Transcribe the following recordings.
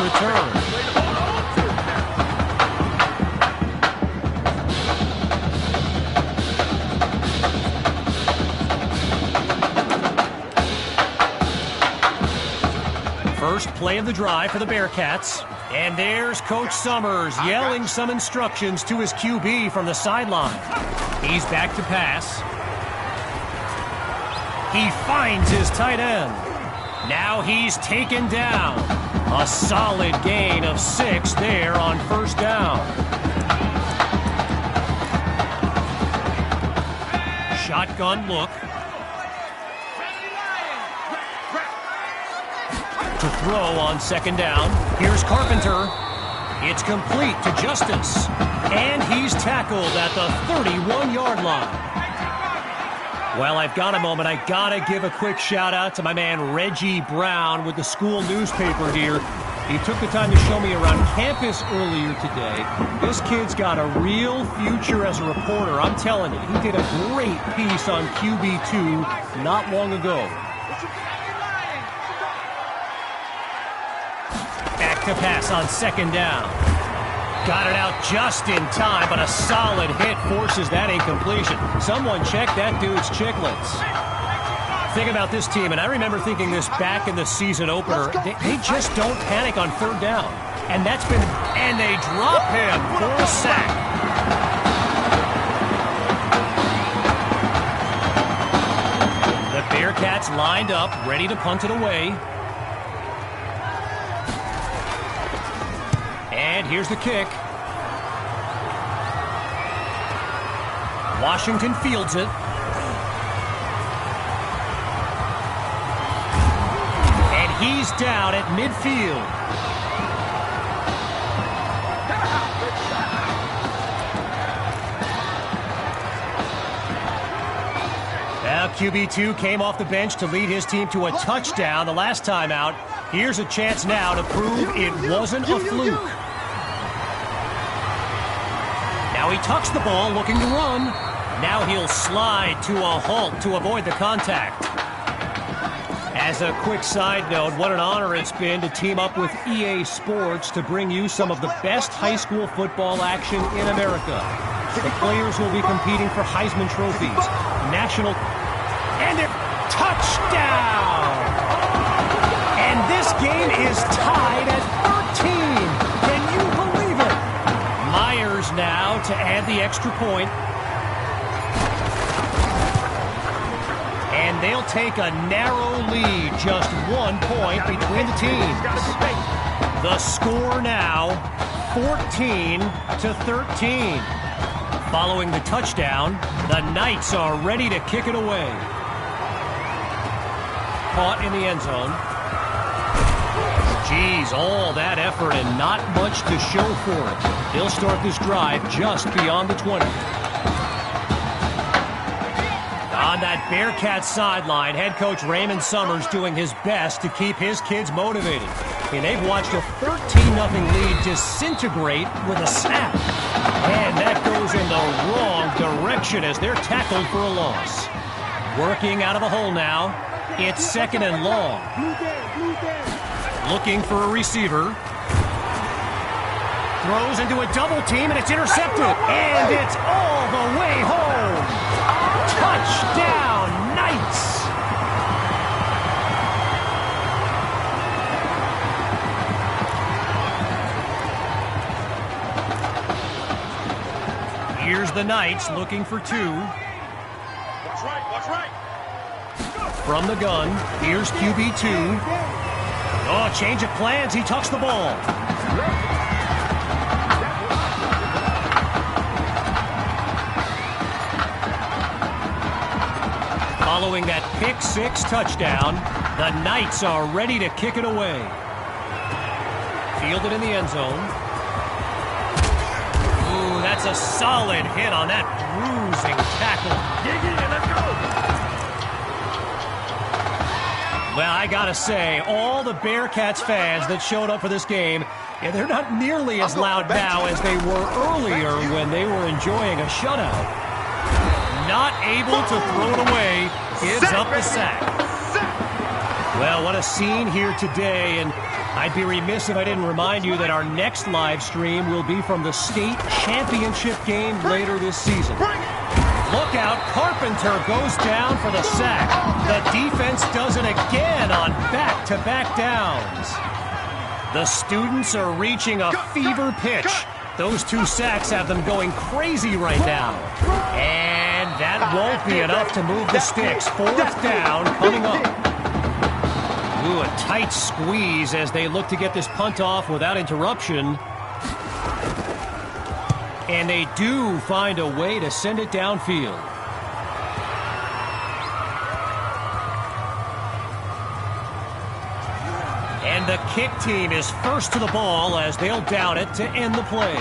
return. First play of the drive for the Bearcats. And there's Coach Summers yelling some instructions to his QB from the sideline. He's back to pass. He finds his tight end. Now he's taken down. A solid gain of 6 there on first down. Shotgun look. To throw on second down. Here's Carpenter. It's complete to Justice. And he's tackled at the 31-yard line. Well, I've got a moment. I gotta give a quick shout out to my man Reggie Brown with the school newspaper here. He took the time to show me around campus earlier today. This kid's got a real future as a reporter. I'm telling you, he did a great piece on QB2 not long ago. Back to pass on second down. Got it out just in time, but a solid hit forces that incompletion. Someone check that dude's chiclets. Think about this team, and I remember thinking this back in the season opener. They just don't panic on third down. And that's been, and they drop him for a sack. The Bearcats lined up, ready to punt it away. And here's the kick. Washington fields it. And he's down at midfield. Now QB2 came off the bench to lead his team to a touchdown the last time out. Here's a chance now to prove it wasn't a fluke. Now he tucks the ball, looking to run. Now he'll slide to a halt to avoid the contact. As a quick side note, what an honor it's been to team up with EA Sports to bring you some of the best high school football action in America. The players will be competing for Heisman trophies, national, and they're touchdown! And this game is tied at 13. Can you believe it? Myers now to add the extra point. And they'll take a narrow lead, just 1 point between the teams. The score now, 14-13. Following the touchdown, the Knights are ready to kick it away. Caught in the end zone. Geez, all that effort and not much to show for it. They'll start this drive just beyond the 20. On that Bearcat sideline, head coach Raymond Summers doing his best to keep his kids motivated. And they've watched a 13-0 lead disintegrate with a snap. And that goes in the wrong direction as they're tackled for a loss. Working out of the hole now. It's second and long. Looking for a receiver. Throws into a double team and it's intercepted. And it's all the way home. Touchdown, Knights! Here's the Knights looking for 2. Watch right. From the gun, here's QB2. Oh, change of plans. He tucks the ball. Following that pick-6 touchdown, the Knights are ready to kick it away. Fielded in the end zone. Ooh, that's a solid hit on that bruising tackle. Dig in, let's go. Well, I gotta say, all the Bearcats fans that showed up for this game, they're not nearly as loud now as they were earlier when they were enjoying a shutout. Not able to throw it away, gives up the sack. Well, what a scene here today, and I'd be remiss if I didn't remind you that our next live stream will be from the state championship game later this season. Look out, Carpenter goes down for the sack. The defense does it again on back-to-back downs. The students are reaching a fever pitch. Those 2 sacks have them going crazy right now. And that won't be enough to move the sticks. 4th down coming up. Ooh, a tight squeeze as they look to get this punt off without interruption. And they do find a way to send it downfield. And the kick team is first to the ball as they'll down it to end the play.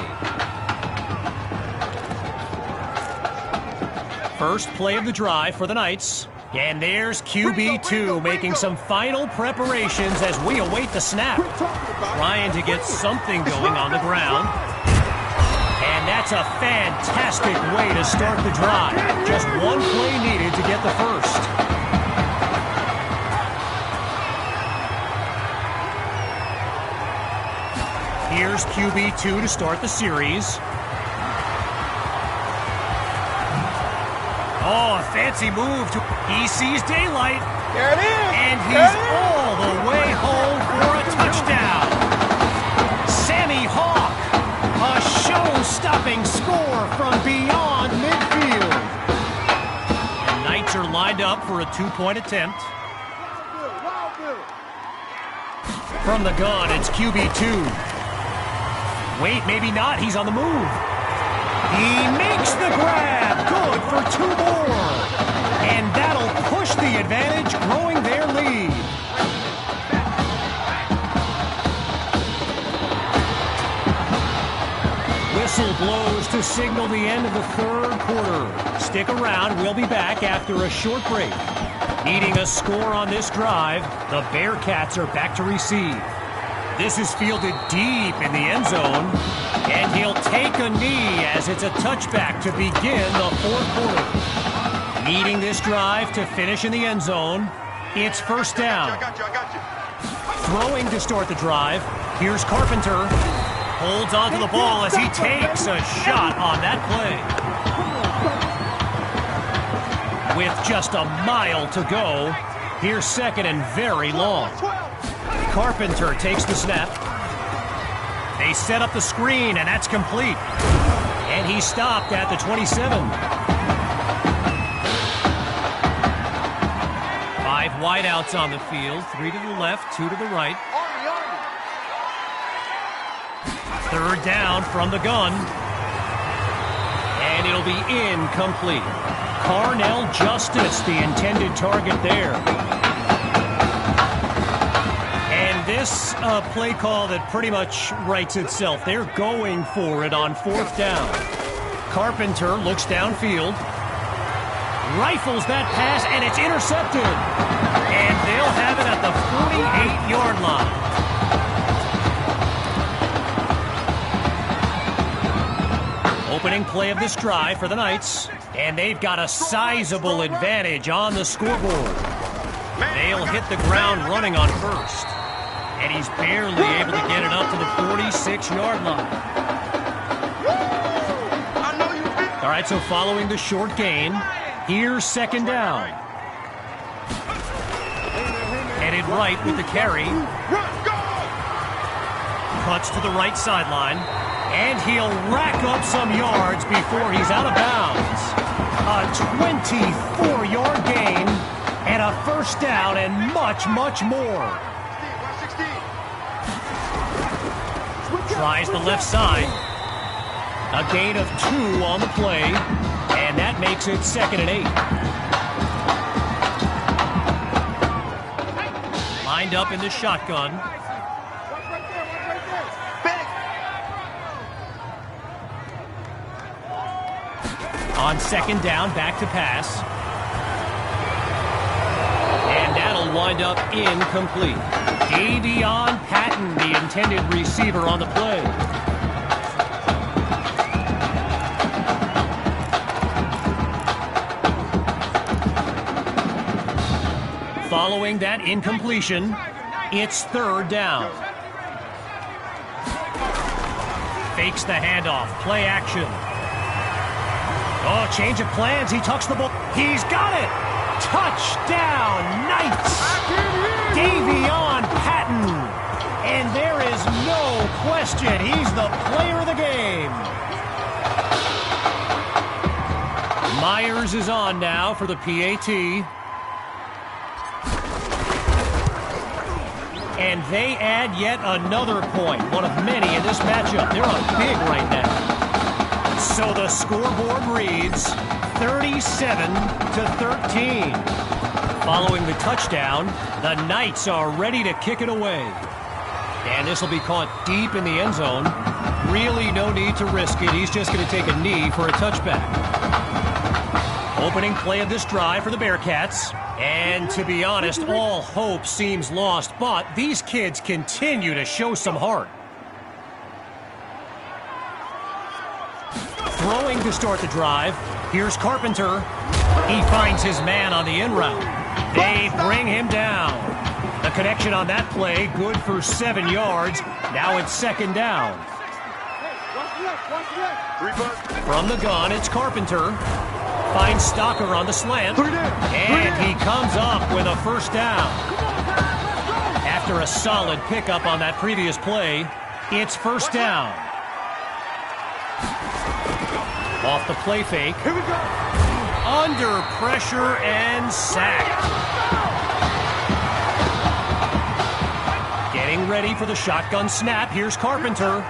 First play of the drive for the Knights. And there's QB2 making some final preparations as we await the snap. Trying to get something going on the ground. And that's a fantastic way to start the drive. Just 1 play needed to get the first. Here's QB2 to start the series. Oh, a fancy move. He sees daylight. There it is. And he's all the way home for a touchdown. Sammy Hawk, a show-stopping score from beyond midfield. The Knights are lined up for a 2-point attempt. From the gun, it's QB2. Wait, maybe not. He's on the move. He makes the grab. Good for 2 more. And that'll push the advantage, growing their lead. Whistle blows to signal the end of the 3rd quarter. Stick around. We'll be back after a short break. Needing a score on this drive, the Bearcats are back to receive. This is fielded deep in the end zone, and he'll take a knee as it's a touchback to begin the 4th quarter. Needing this drive to finish in the end zone, it's 1st down. I got you. Throwing to start the drive, here's Carpenter. Holds onto the ball as he takes a shot on that play. With just a mile to go, here's 2nd and very long. Carpenter takes the snap. They set up the screen, and that's complete. And he stopped at the 27. 5 wideouts on the field, 3 to the left, 2 to the right. 3rd down from the gun. And it'll be incomplete. Carnell Justice, the intended target there. This play call that pretty much writes itself. They're going for it on 4th down. Carpenter looks downfield, rifles that pass, and it's intercepted. And they'll have it at the 48-yard line. Opening play of this drive for the Knights, and they've got a sizable advantage on the scoreboard. They'll hit the ground running on 1st. And he's barely able to get it up to the 46-yard line. All right, so following the short gain, here's 2nd down. Headed right with the carry. Cuts to the right sideline. And he'll rack up some yards before he's out of bounds. A 24-yard gain and a 1st down and much, much more. Tries the left side. A gain of 2 on the play, and that makes it 2nd and 8. Lined up in the shotgun. On 2nd down, back to pass. And that'll wind up incomplete. Davion Patton, the intended receiver on the play. Following that incompletion, it's third down. Fakes the handoff, play action. Oh, change of plans, he tucks the ball. He's got it! Touchdown, Knights! Davion Patton! And there is no question, he's the player of the game. Myers is on now for the PAT. And they add yet another point, one of many in this matchup. They're up big right now. So the scoreboard reads 37-13. Following the touchdown, the Knights are ready to kick it away. And this will be caught deep in the end zone. Really no need to risk it. He's just going to take a knee for a touchback. Opening play of this drive for the Bearcats. And to be honest, all hope seems lost, but these kids continue to show some heart. Throwing to start the drive. Here's Carpenter. He finds his man on the in route. They bring him down. The connection on that play, good for 7 yards. Now it's second down. From the gun, it's Carpenter. Finds Stocker on the slant. And he comes up with a first down. After a solid pickup on that previous play, it's first down. Off the play fake. Here we go. Under pressure and sacked. Getting ready for the shotgun snap. Here's Carpenter.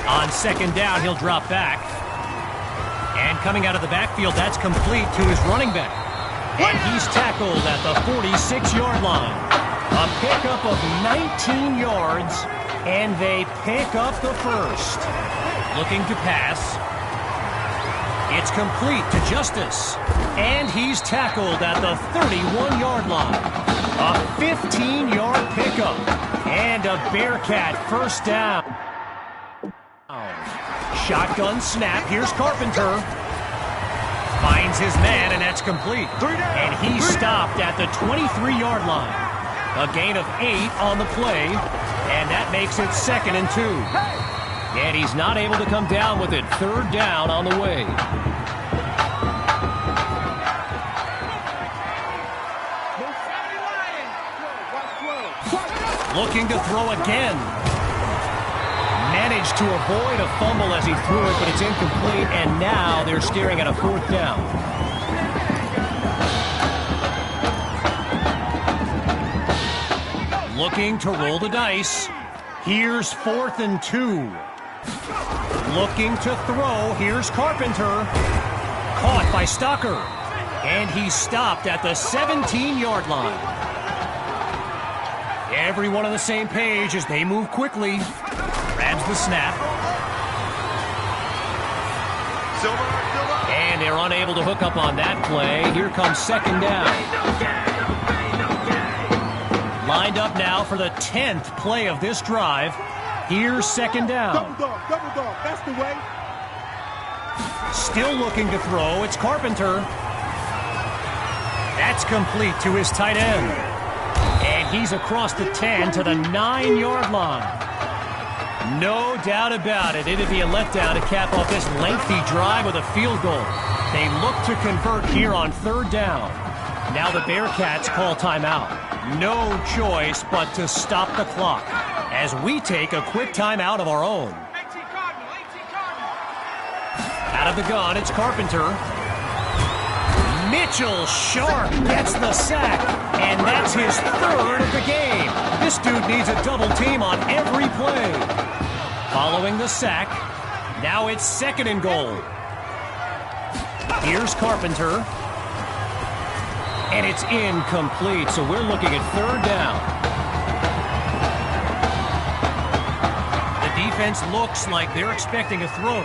On second down, he'll drop back. And coming out of the backfield, that's complete to his running back. And he's tackled at the 46-yard line. A pickup of 19 yards, and they pick up the first. Looking to pass. It's complete to Justice. And he's tackled at the 31-yard line. A 15-yard pickup. And a Bearcat first down. Shotgun snap. Here's Carpenter. Finds his man, and that's complete. And he's stopped at the 23-yard line. A gain of 8 on the play. And that makes it 2nd and 2. And he's not able to come down with it. Third down on the way. Looking to throw again. Managed to avoid a fumble as he threw it, but it's incomplete. And now they're staring at a fourth down. Looking to roll the dice. Here's 4th and 2. Looking to throw. Here's Carpenter. Caught by Stocker. And he's stopped at the 17-yard line. Everyone on the same page as they move quickly. Grabs the snap. And they're unable to hook up on that play. Here comes second down. Lined up now for the 10th play of this drive. Here's second down. Double dog, that's the way. Still looking to throw, it's Carpenter. That's complete to his tight end. And he's across the 10 to the 9-yard line. No doubt about it, it'd be a letdown to cap off this lengthy drive with a field goal. They look to convert here on third down. Now the Bearcats call timeout. No choice but to stop the clock as we take a quick timeout of our own. Out of the gun, it's Carpenter. Mitchell Sharp gets the sack, and that's his third of the game. This dude needs a double team on every play. Following the sack, now it's 2nd and goal. Here's Carpenter. And it's incomplete, so we're looking at third down. The defense looks like they're expecting a throw.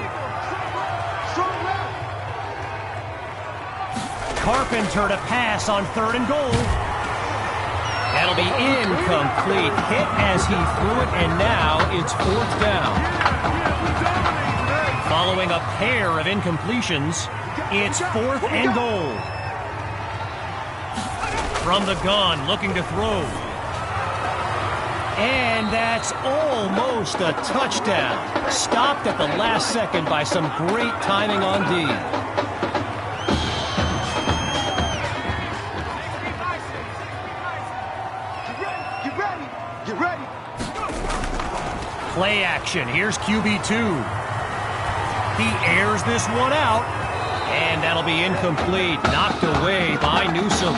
Carpenter to pass on 3rd and goal. That'll be incomplete. Hit as he threw it, and now it's 4th down. Following a pair of incompletions, it's 4th and goal. From the gun, looking to throw. And that's almost a touchdown. Stopped at the last second by some great timing on D. Get ready. Play action. Here's QB2. He airs this one out. And that'll be incomplete. Knocked away by Newsom.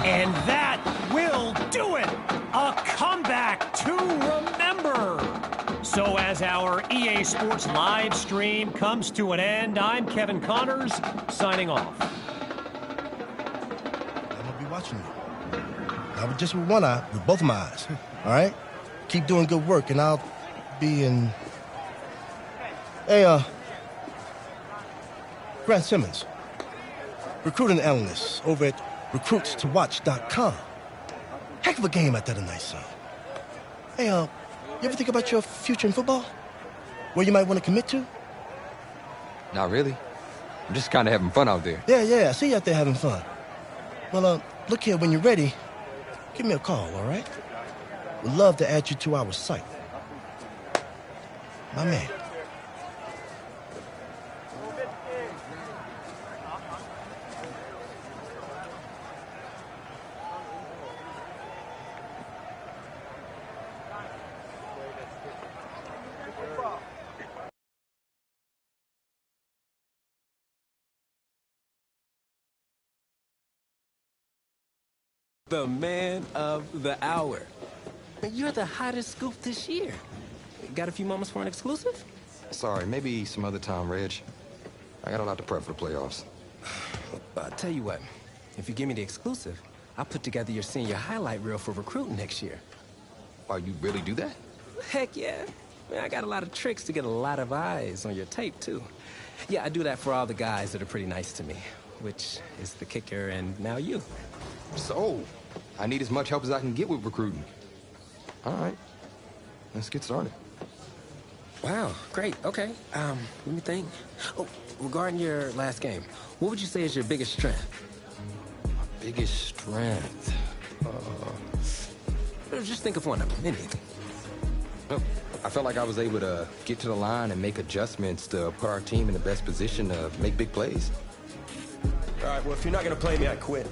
And that will do it. A comeback to remember. So as our EA Sports live stream comes to an end, I'm Kevin Connors, signing off. I'm going to be watching you. Not just with one eye, with both of my eyes. All right? Keep doing good work, and I'll be in... Hey, Grant Simmons, recruiting analyst over at recruitstowatch.com. Heck of a game out there tonight, son. Hey, you ever think about your future in football? Where you might want to commit to? Not really. I'm just kind of having fun out there. Yeah, I see you out there having fun. Well, look here, when you're ready, give me a call, all right? We'd love to add you to our site. My man. The man of the hour. You're the hottest scoop this year. Got a few moments for an exclusive? Sorry, maybe some other time, Reg. I got a lot to prep for the playoffs. I'll tell you what. If you give me the exclusive, I'll put together your senior highlight reel for recruiting next year. Oh, you really do that? Heck yeah. Man, I got a lot of tricks to get a lot of eyes on your tape, too. Yeah, I do that for all the guys that are pretty nice to me, which is the kicker and now you. So, I need as much help as I can get with recruiting. All right, let's get started. Wow, great, okay. Let me think. Oh, regarding your last game, what would you say is your biggest strength? Biggest strength? Just think of one of them, anything. Oh, I felt like I was able to get to the line and make adjustments to put our team in the best position to make big plays. All right, well, if you're not going to play me, I quit.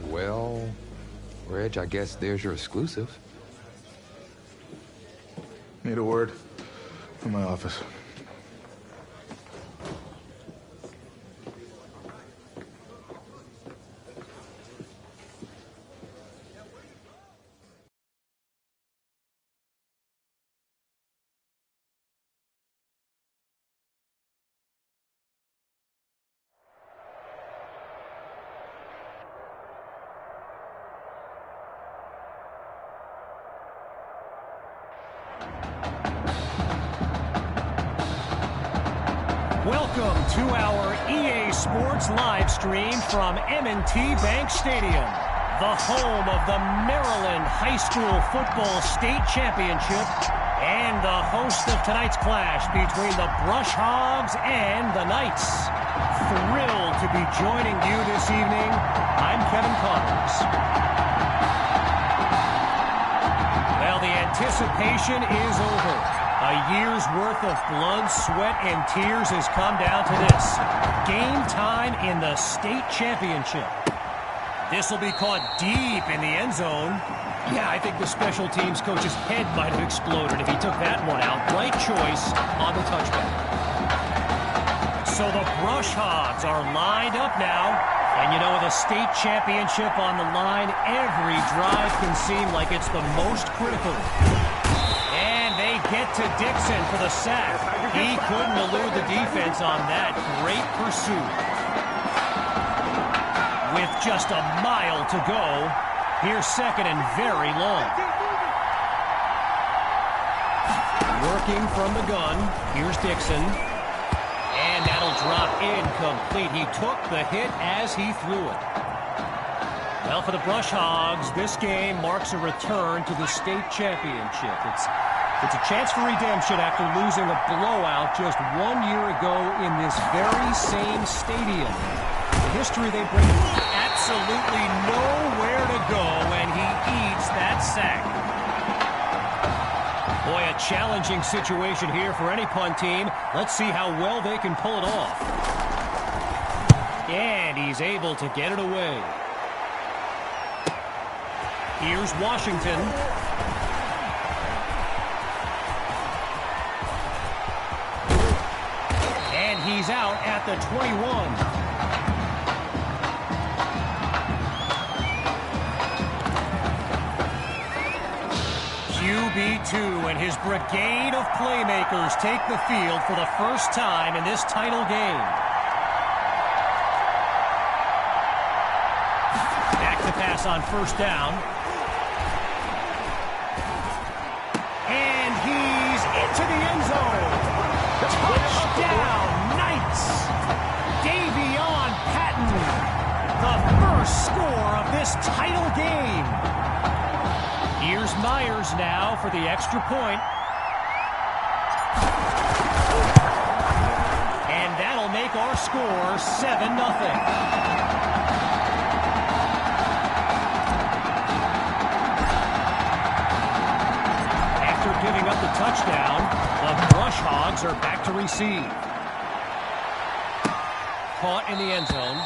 Well, Reg, I guess there's your exclusive. Need a word from my office. Welcome to our EA Sports live stream from M&T Bank Stadium, the home of the Maryland High School Football State Championship and the host of tonight's clash between the Brush Hogs and the Knights. Thrilled to be joining you this evening. I'm Kevin Connors. Well, the anticipation is over. A year's worth of blood, sweat, and tears has come down to this. Game time in the state championship. This will be caught deep in the end zone. Yeah, I think the special teams coach's head might have exploded if he took that one out. Right choice on the touchback. So the Brush Hogs are lined up now. And you know, with a state championship on the line, every drive can seem like it's the most critical. Get to Dixon for the sack. He couldn't elude the defense on that great pursuit. With just a mile to go, here's second and very long. Working from the gun, here's Dixon. And that'll drop incomplete. He took the hit as he threw it. Well, for the Brush Hogs, this game marks a return to the state championship. It's It's a chance for redemption after losing a blowout just 1 year ago in this very same stadium. The history they bring absolutely nowhere to go, and he eats that sack. Boy, a challenging situation here for any punt team. Let's see how well they can pull it off. And he's able to get it away. Here's Washington. And he's out at the 21. QB2 and his brigade of playmakers take the field for the first time in this title game. Back to pass on first down. And he's into the end zone. Touchdown, Knights! Davion Patton, the first score of this title game. Here's Myers now for the extra point. And that'll make our score 7-0. After giving up the touchdown, the Brush Hogs are back to receive. Caught in the end zone,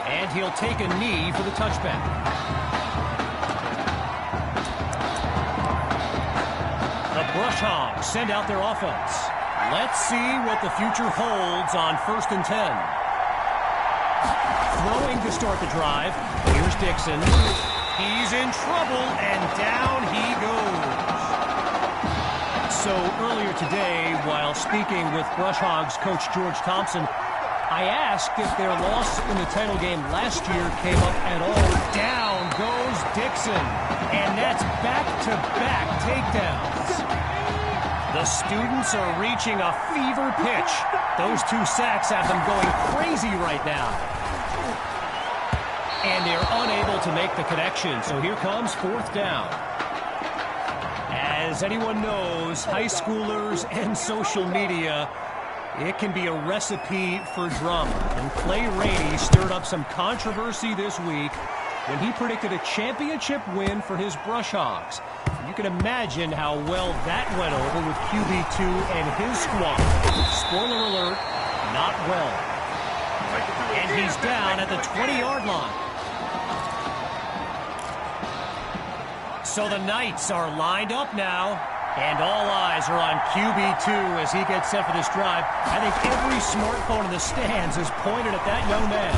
and he'll take a knee for the touchback. Brush Hogs send out their offense. Let's see what the future holds on 1st and 10. Throwing to start the drive. Here's Dixon. He's in trouble, and down he goes. So earlier today, while speaking with Brush Hogs coach George Thompson, I asked if their loss in the title game last year came up at all. Down goes Dixon, and that's back-to-back takedowns. The students are reaching a fever pitch. Those 2 sacks have them going crazy right now. And they're unable to make the connection, so here comes 4th down. As anyone knows, high schoolers and social media, it can be a recipe for drama. And Clay Rainey stirred up some controversy this week when he predicted a championship win for his Brush Hogs. You can imagine how well that went over with QB2 and his squad. Spoiler alert, not well. And he's down at the 20-yard line. So the Knights are lined up now, and all eyes are on QB2 as he gets set for this drive. I think every smartphone in the stands is pointed at that young man.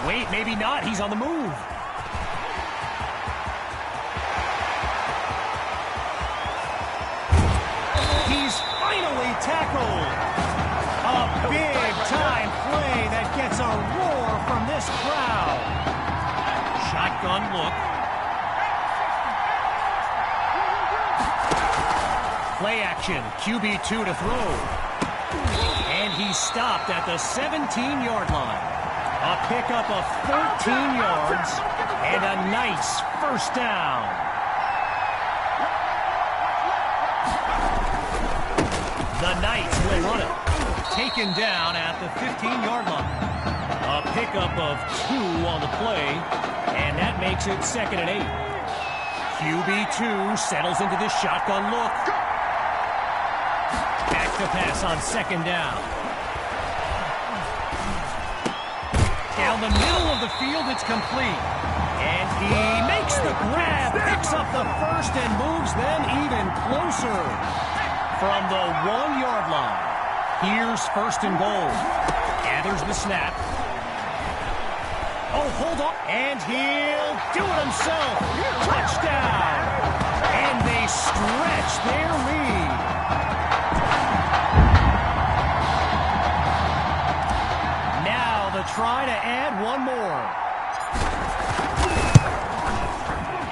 Wait, maybe not. He's on the move. Tackled. A big-time play that gets a roar from this crowd. Shotgun look. Play action. QB2 to throw. And he's stopped at the 17-yard line. A pickup of 13 yards and a nice first down. The Knights will run it. Taken down at the 15-yard line. A pickup of 2 on the play, and that makes it 2nd and 8. QB2 settles into this shotgun look. Back to pass on 2nd down. Down the middle of the field, it's complete. And he makes the grab, picks up the first, and moves them even closer. From the 1-yard line, here's 1st and goal. Gathers the snap. Oh, hold on. And he'll do it himself. Touchdown. And they stretch their lead. Now the try to add one more.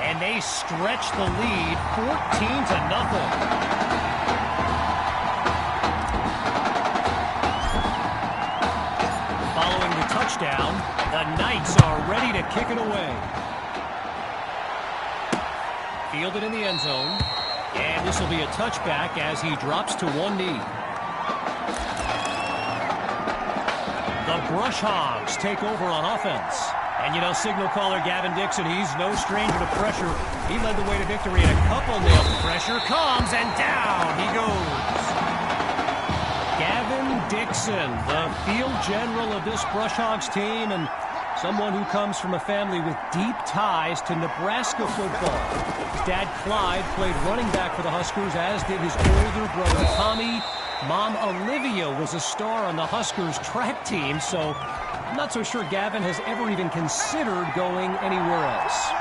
And they stretch the lead 14-0. Touchdown. The Knights are ready to kick it away. Fielded in the end zone. And this will be a touchback as he drops to one knee. The Brush Hogs take over on offense. And, you know, signal caller Gavin Dixon, he's no stranger to pressure. He led the way to victory in a couple nailed. Pressure comes, and down he goes. Gavin Dixon, the field general of this Brush Hogs team, and someone who comes from a family with deep ties to Nebraska football. His dad, Clyde, played running back for the Huskers, as did his older brother, Tommy. Mom, Olivia, was a star on the Huskers track team, so I'm not so sure Gavin has ever even considered going anywhere else.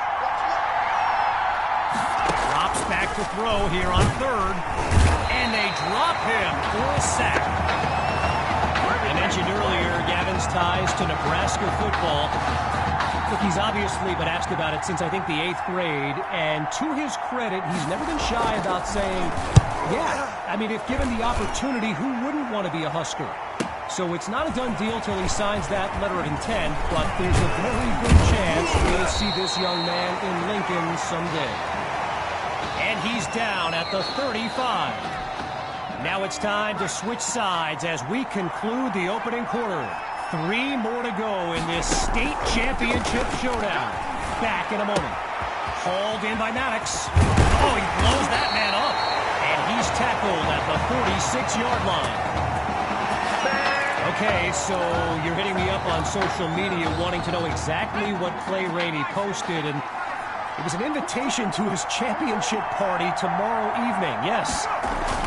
Drops back to throw here on third, and they drop him for a sack. I mentioned earlier Gavin's ties to Nebraska football. Look, he's obviously been asked about it since, I think, the 8th grade, and to his credit, he's never been shy about saying, yeah, I mean, if given the opportunity, who wouldn't want to be a Husker? So it's not a done deal till he signs that letter of intent, but there's a very good chance we'll see this young man in Lincoln someday. And he's down at the 35. Now it's time to switch sides as we conclude the opening quarter. 3 more to go in this state championship showdown. Back in a moment. Hauled in by Maddox. Oh, he blows that man up. And he's tackled at the 46-yard line. Okay, so you're hitting me up on social media wanting to know exactly what Clay Rainey posted, and it was an invitation to his championship party tomorrow evening. Yes,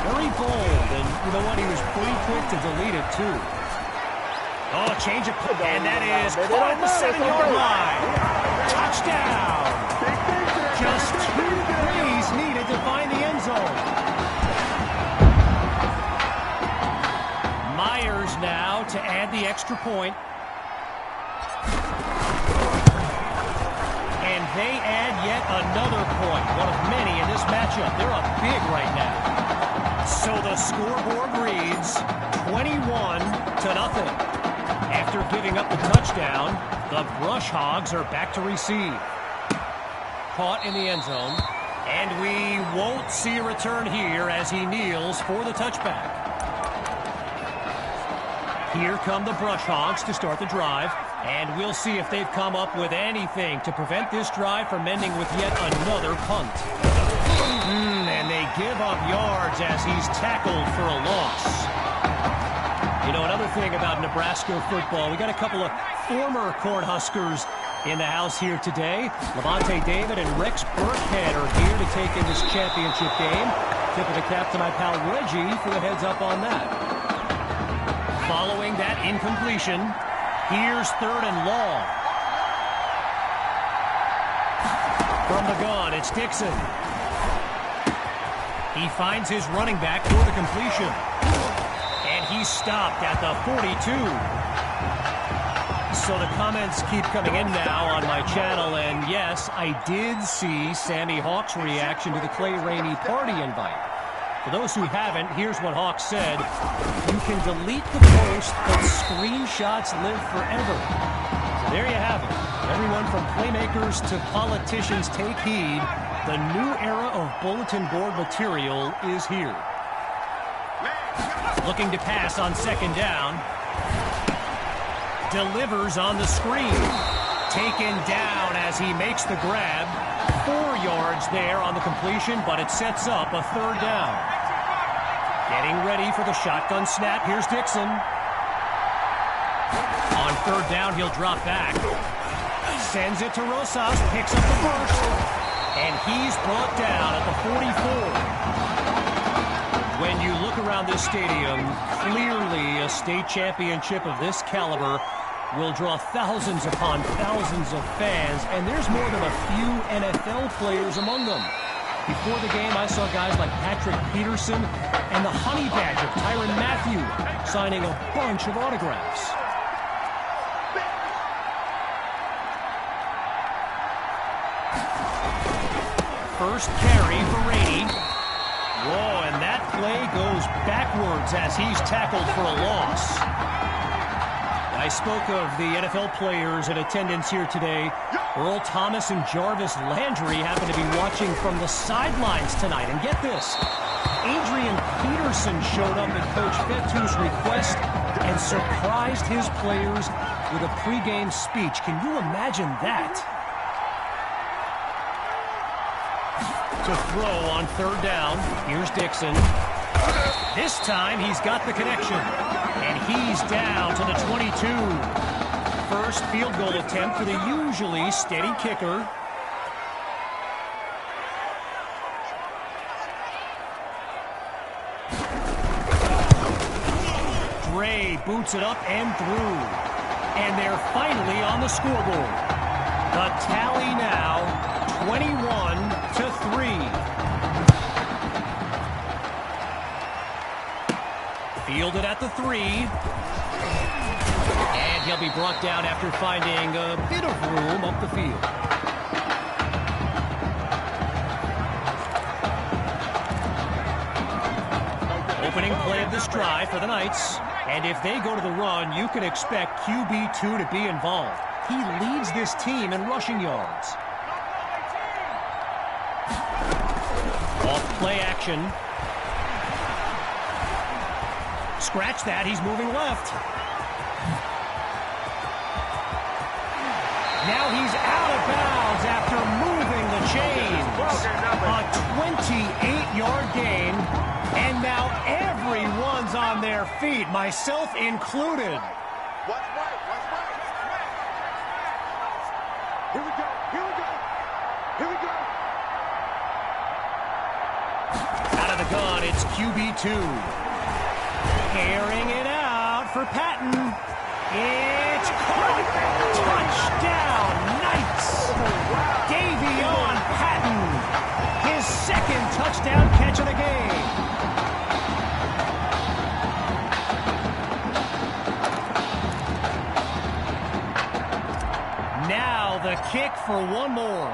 very bold, and you know what? He was pretty quick to delete it, too. Oh, change of play, and that is caught at the 7-yard line. Touchdown! Just 2 plays needed to find the end zone. Myers now to add the extra point. And they add yet another point, one of many in this matchup. They're up big right now. So the scoreboard reads 21-0. After giving up the touchdown, the Brush Hogs are back to receive. Caught in the end zone, and we won't see a return here as he kneels for the touchback. Here come the Brush Hogs to start the drive, and we'll see if they've come up with anything to prevent this drive from ending with yet another punt. And they give up yards as he's tackled for a loss. You know, another thing about Nebraska football, we got a couple of former Cornhuskers in the house here today. Levante David and Rex Burkhead are here to take in this championship game. Tip of the cap to my pal Reggie for the heads up on that. Following that incompletion, here's 3rd and long. From the gun, it's Dixon. He finds his running back for the completion. And he's stopped at the 42. So the comments keep coming in now on my channel, and yes, I did see Sammy Hawk's reaction to the Clay Rainey party invite. For those who haven't, here's what Hawk said. You can delete the post, but screenshots live forever. So there you have it. Everyone from playmakers to politicians, take heed. The new era of bulletin board material is here. Looking to pass on 2nd down. Delivers on the screen. Taken down as he makes the grab. 4 yards there on the completion, but it sets up a 3rd down. Getting ready for the shotgun snap. Here's Dixon. On 3rd down, he'll drop back. Sends it to Rosas. Picks up the first. And he's brought down at the 44. When you look around this stadium, clearly a state championship of this caliber will draw thousands upon thousands of fans, and there's more than a few NFL players among them. Before the game, I saw guys like Patrick Peterson and the Honey Badger, Tyrann Mathieu, signing a bunch of autographs. First carry for Rainey. Whoa, and that play goes backwards as he's tackled for a loss. I spoke of the NFL players in attendance here today. Earl Thomas and Jarvis Landry happen to be watching from the sidelines tonight. And get this, Adrian Peterson showed up at Coach Fettu's request and surprised his players with a pregame speech. Can you imagine that? To throw on third down, here's Dixon. This time he's got the connection, and he's down to the 22. First field goal attempt for the usually steady kicker. Dre boots it up and through, and they're finally on the scoreboard. The tally now 21-3. Fielded at the 3. And he'll be brought down after finding a bit of room up the field. Opening play of this drive for the Knights. And if they go to the run, you can expect QB2 to be involved. He leads this team in rushing yards. Off play action. Scratch that, he's moving left. Now he's out of bounds after moving the chains. A 28-yard gain, and now everyone's on their feet, myself included. Watch right, watch right. Here we go, here we go, here we go. Out of the gun, it's QB2. Carrying it out for Patton. It's caught. Touchdown, Knights. Davion Patton. His second touchdown catch of the game. Now the kick for one more.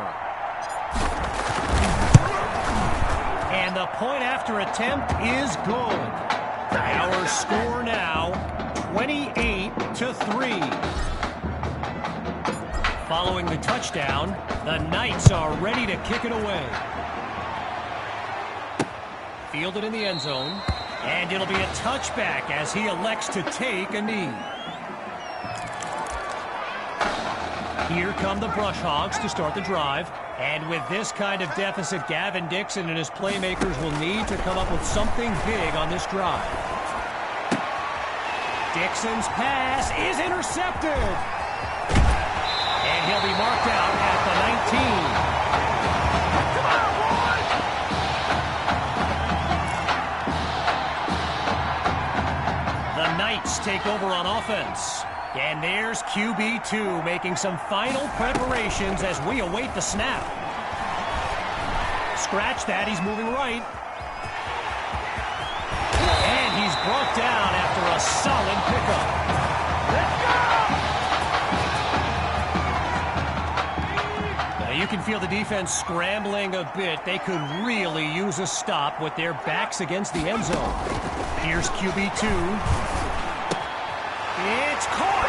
And the point after attempt is good. Our score now, 28-3. Following the touchdown, the Knights are ready to kick it away. Fielded in the end zone, and it'll be a touchback as he elects to take a knee. Here come the Brush Hogs to start the drive. And with this kind of deficit, Gavin Dixon and his playmakers will need to come up with something big on this drive. Dixon's pass is intercepted. And he'll be marked out at the 19. The Knights take over on offense. And there's QB2 making some final preparations as we await the snap. Scratch that, he's moving right. And he's brought down after a solid pickup. Let's go! Now you can feel the defense scrambling a bit. They could really use a stop with their backs against the end zone. Here's QB2. It's caught!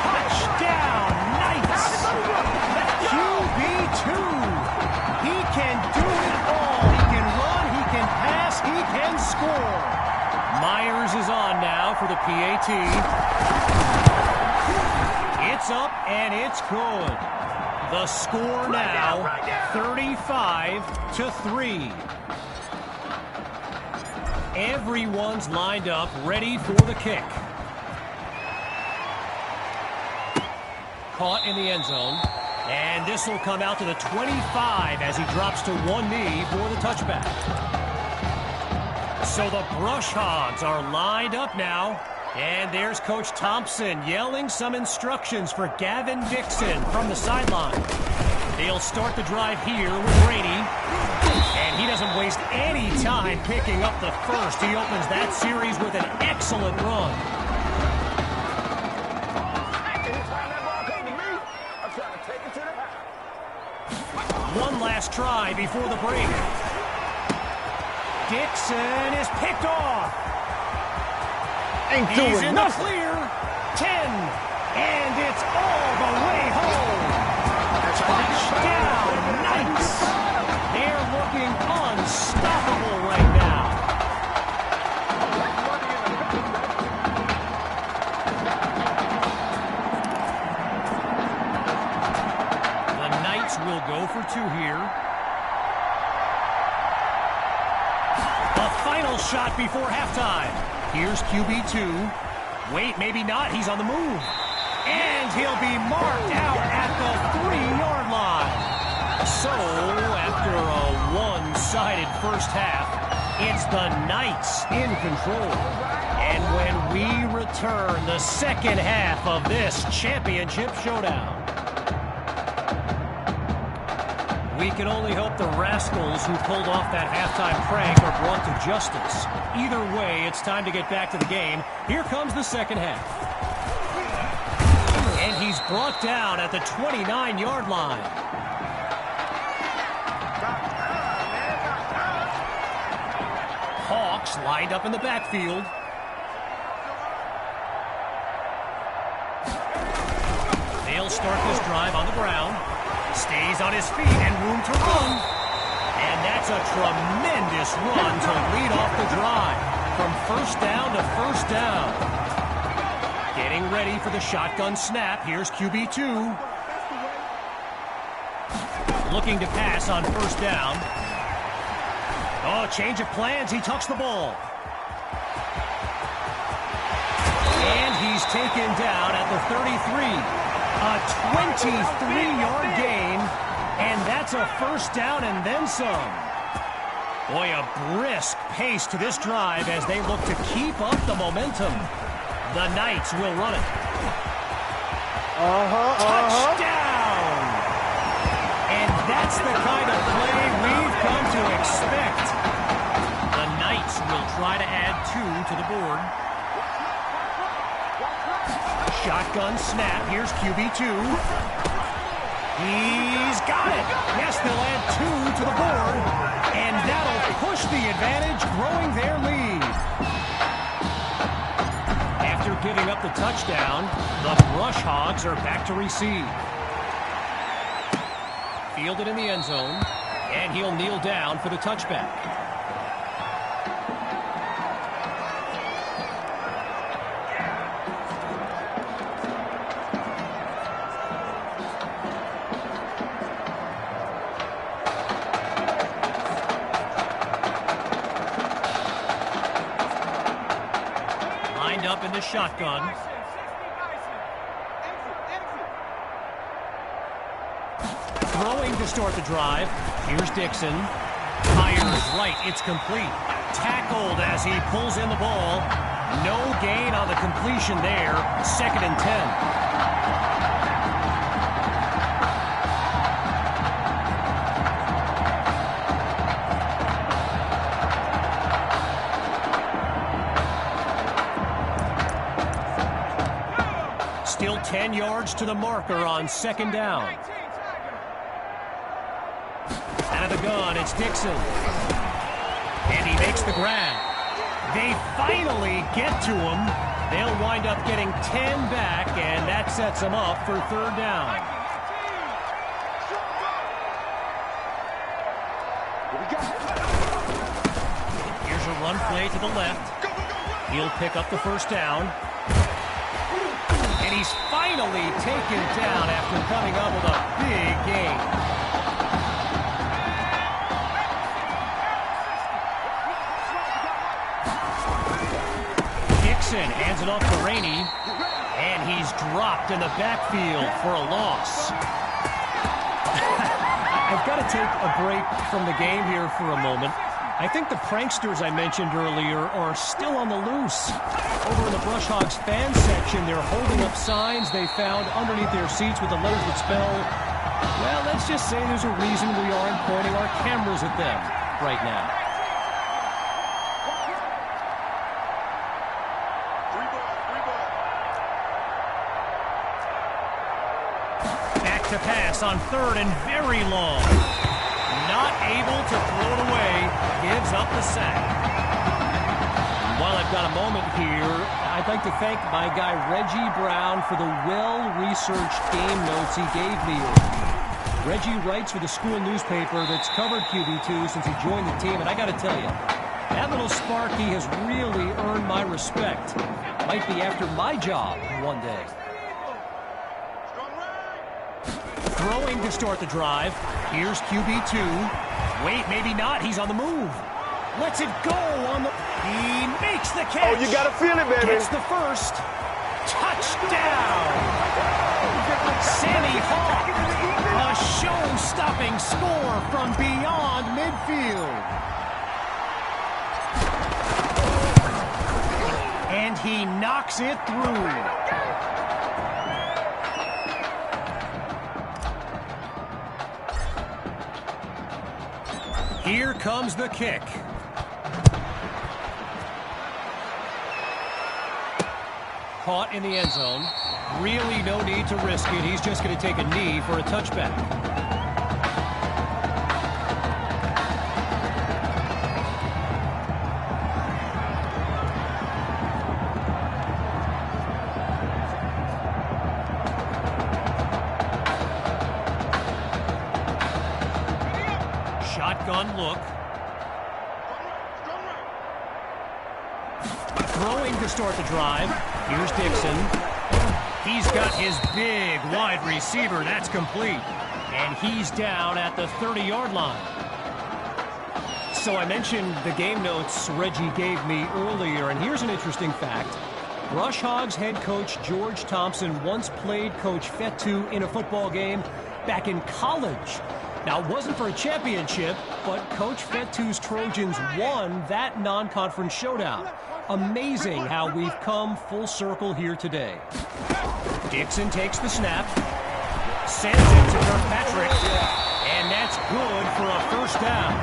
Touchdown, Knights! QB2! He can do it all. He can run, he can pass, he can score. Myers is on now for the PAT. It's up and it's good. The score now, 35-3. Everyone's lined up, ready for the kick. Caught in the end zone. And this will come out to the 25 as he drops to one knee for the touchback. So the Brush Hogs are lined up now. And there's Coach Thompson yelling some instructions for Gavin Dixon from the sideline. They'll start the drive here with Rainey. And he doesn't waste any time picking up the first. He opens that series with an excellent run. One last try before the break. Dixon is picked off. Ain't He's doing in nothing. the clear. 10, And it's all the way home. Touchdown, Knights. They're looking unstoppable right now. The Knights will go for 2 here. A final shot before halftime. Here's QB2. Wait, maybe not. He's on the move. And he'll be marked out at the 3-yard line. So, after a one-sided first half, it's the Knights in control. And when we return the second half of this championship showdown, we can only hope the rascals who pulled off that halftime prank are brought to justice. Either way, it's time to get back to the game. Here comes the second half. And he's brought down at the 29-yard line. Hawks lined up in the backfield. They'll start this drive on the ground. Stays on his feet and room to run. And that's a tremendous run to lead off the drive. From first down to first down. Getting ready for the shotgun snap. Here's QB2. Looking to pass on first down. Oh, change of plans. He tucks the ball. And he's taken down at the 33. A 23-yard gain. And that's a first down and then some. Boy, a brisk pace to this drive as they look to keep up the momentum. The Knights will run it. Touchdown! And that's the kind of play we've come to expect. The Knights will try to add 2 to the board. Shotgun snap. Here's QB2. He's got it. Yes, they'll add 2 to the board. And that'll push the advantage, growing their lead. After giving up the touchdown, the Brush Hogs are back to receive. Fielded in the end zone, and he'll kneel down for the touchback. Up in the shotgun. Throwing to start the drive. Here's Dixon. Fires right. It's complete. Tackled as he pulls in the ball. No gain on the completion there. 2nd and 10. Still 10 yards to the marker on 2nd down. Out of the gun, it's Dixon. And he makes the grab. They finally get to him. They'll wind up getting 10 back, and that sets them up for 3rd down. Here's a run play to the left. He'll pick up the first down. And he's finally taken down after coming up with a big gain. Dixon hands it off to Rainey. And he's dropped in the backfield for a loss. I've got to take a break from the game here for a moment. I think the pranksters I mentioned earlier are still on the loose. Over in the Brush Hogs fan section, they're holding up signs they found underneath their seats with the letters that spell, well, let's just say there's a reason we aren't pointing our cameras at them right now. Back to pass on 3rd and very long. Not able to throw it away, gives up the sack. While I've got a moment here, I'd I'd like to thank my guy Reggie Brown for the well-researched game notes he gave me. Reggie writes for the school newspaper that's covered QB2 since he joined the team, and I got to tell you, that little Sparky has really earned my respect. Might be after my job one day. Throwing to start the drive. Here's QB2. Wait, maybe not. He's on the move. Lets it go on the... He makes the catch. Oh, you got to feel it, baby. Gets the first. Touchdown. Sammy Hawk. A show-stopping score from beyond midfield. And he knocks it through. Here comes the kick. Caught in the end zone. Really no need to risk it. He's just going to take a knee for a touchback. Shotgun look. Throwing to start the drive. Here's Dixon. He's got his big wide receiver. That's complete. And he's down at the 30-yard line. So I mentioned the game notes Reggie gave me earlier, and here's an interesting fact. Rush Hogs head coach George Thompson once played Coach Fetu in a football game back in college. Now, it wasn't for a championship, but Coach Fetu's Trojans won that non-conference showdown. Amazing how we've come full circle here today. Dixon takes the snap, sends it to Kirkpatrick, and that's good for a first down.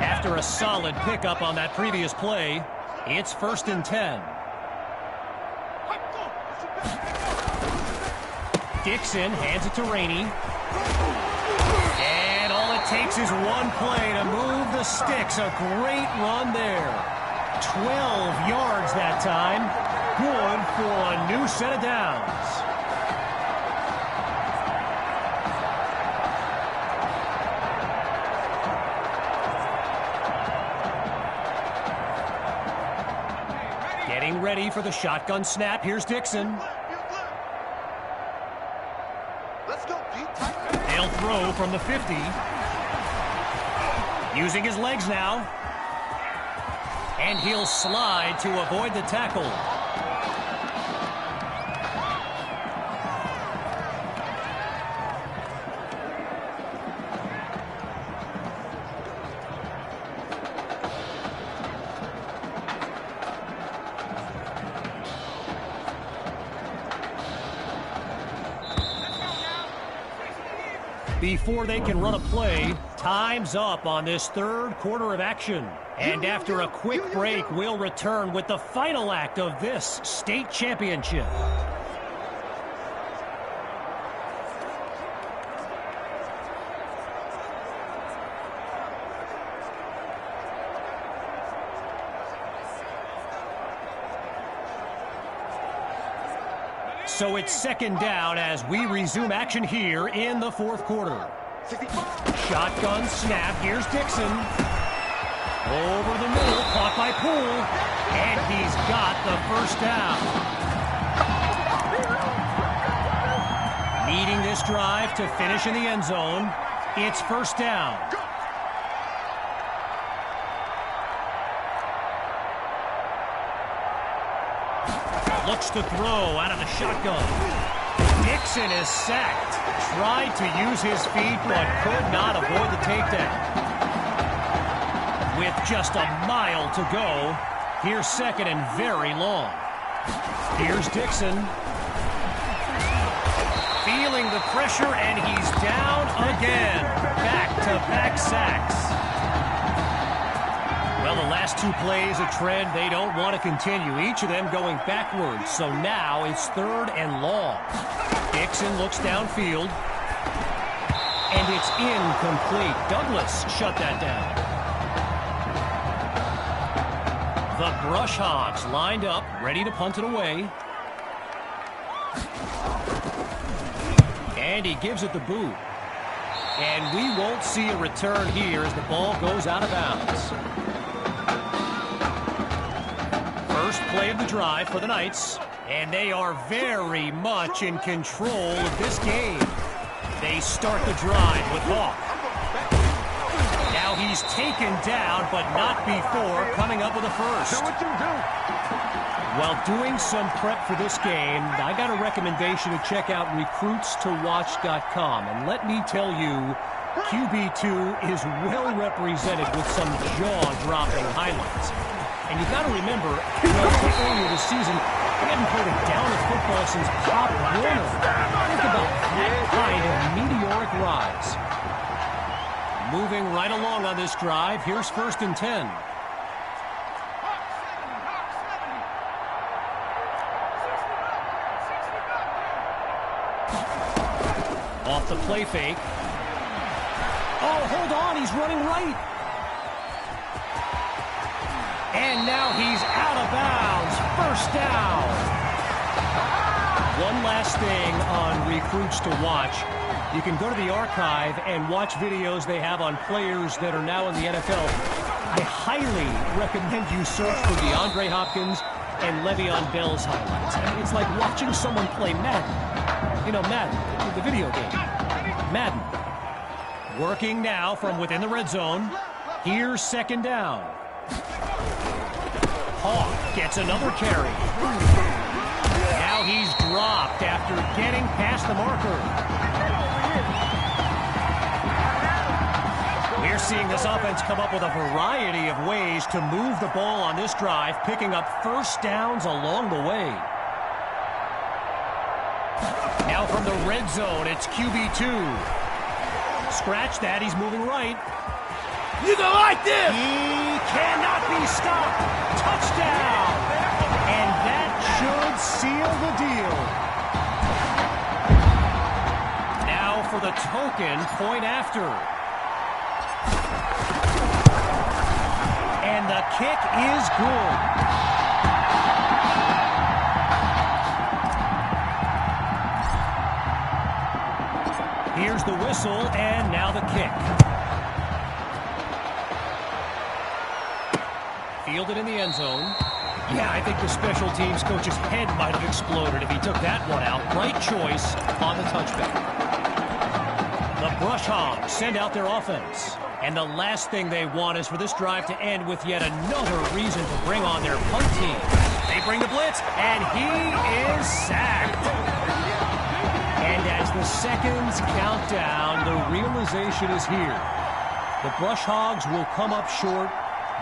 After a solid pickup on that previous play, it's 1st and 10. Dixon hands it to Rainey. And all it takes is one play to move the sticks. A great run there. 12 yards that time. Good for a new set of downs. Getting ready for the shotgun snap. Here's Dixon. They'll throw from the 50. Using his legs now. And he'll slide to avoid the tackle. Before they can run a play, time's up on this third quarter of action. And after a quick break, we'll return with the final act of this state championship. So it's second down as we resume action here in the fourth quarter. Shotgun snap. Here's Dixon. Over the middle. Caught by Poole. And he's got the first down. Needing this drive to finish in the end zone. It's first down. Looks to throw out of the shotgun. Dixon is sacked. Tried to use his feet, but could not avoid the takedown. With just a mile to go, here's second and very long. Here's Dixon. Feeling the pressure, and he's down again. Back-to-back sacks. Well, the last two plays, a trend they don't want to continue. Each of them going backwards. So now it's 3rd and long. Dixon looks downfield. And it's incomplete. Douglas shut that down. The Brush Hogs lined up, ready to punt it away. And he gives it the boot. And we won't see a return here as the ball goes out of bounds. First play of the drive for the Knights. And they are very much in control of this game. They start the drive with Hawk. Now he's taken down, but not before coming up with a first. While doing some prep for this game, I got a recommendation to check out recruitstowatch.com. And let me tell you, QB2 is well represented with some jaw-dropping highlights. And you got to remember, earlier this season, we haven't played a down of football since Pop Warner. Think about that kind of meteoric rise. Moving right along on this drive, here's 1st and 10. Off the play fake. Oh, hold on, he's running right. And now he's out of bounds. 1st down. One last thing on Recruits to Watch. You can go to the archive and watch videos they have on players that are now in the NFL. I highly recommend you search for DeAndre Hopkins and Le'Veon Bell's highlights. I mean, it's like watching someone play Madden. You know, Madden, the video game. Madden. Working now from within the red zone. Here's 2nd down. Hawk gets another carry. Now he's dropped after getting past the marker. We're seeing this offense come up with a variety of ways to move the ball on this drive, picking up 1st downs along the way. Now from the red zone, it's QB2. Scratch that, he's moving right. You go like this! He cannot be stopped. Touchdown! And that should seal the deal. Now for the token point after. And the kick is good. Here's the whistle, and now the kick. Fielded in the end zone. Yeah, I think the special teams coach's head might have exploded if he took that one out. Right choice on the touchback. The Brush Hogs send out their offense. And the last thing they want is for this drive to end with yet another reason to bring on their punt team. They bring the blitz, and he is sacked. And as the seconds count down, the realization is here. The Brush Hogs will come up short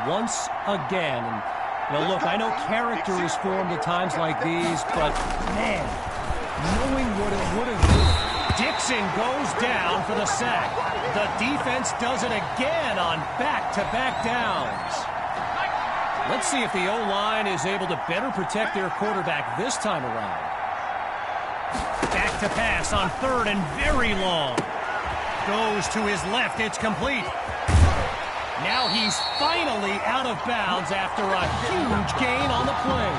once again. And, well, look, I know character is formed at times like these, but, man, knowing what it would have been. Dixon goes down for the sack. The defense does it again on back-to-back downs. Let's see if the O-line is able to better protect their quarterback this time around. Back to pass on 3rd and very long. Goes to his left. It's complete. Now he's finally out of bounds after a huge gain on the play.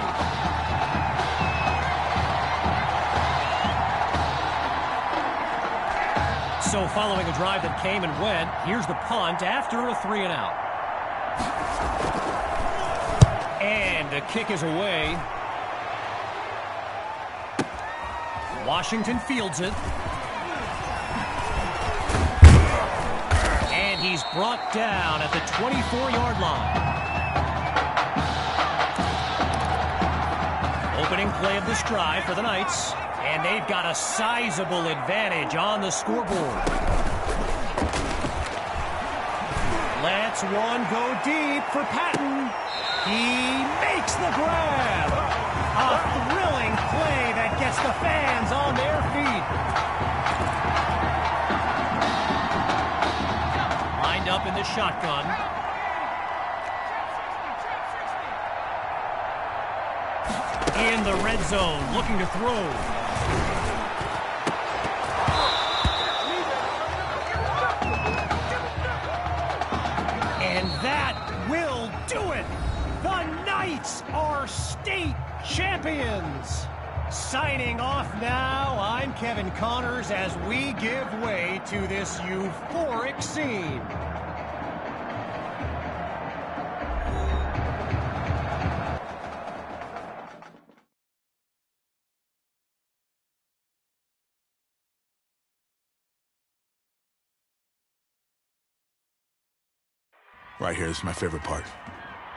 So following a drive that came and went, here's the punt after a 3-and-out. And the kick is away. Washington fields it. And he's brought down at the 24-yard line. Opening play of this drive for the Knights. And they've got a sizable advantage on the scoreboard. Let's one go deep for Patton. He makes the grab. A thrilling play that gets the fans on their feet. Lined up in the shotgun. the red zone, looking to throw. And that will do it. The Knights are state champions. Signing off now, I'm Kevin Connors as we give way to this euphoric scene. Right here, this is my favorite part.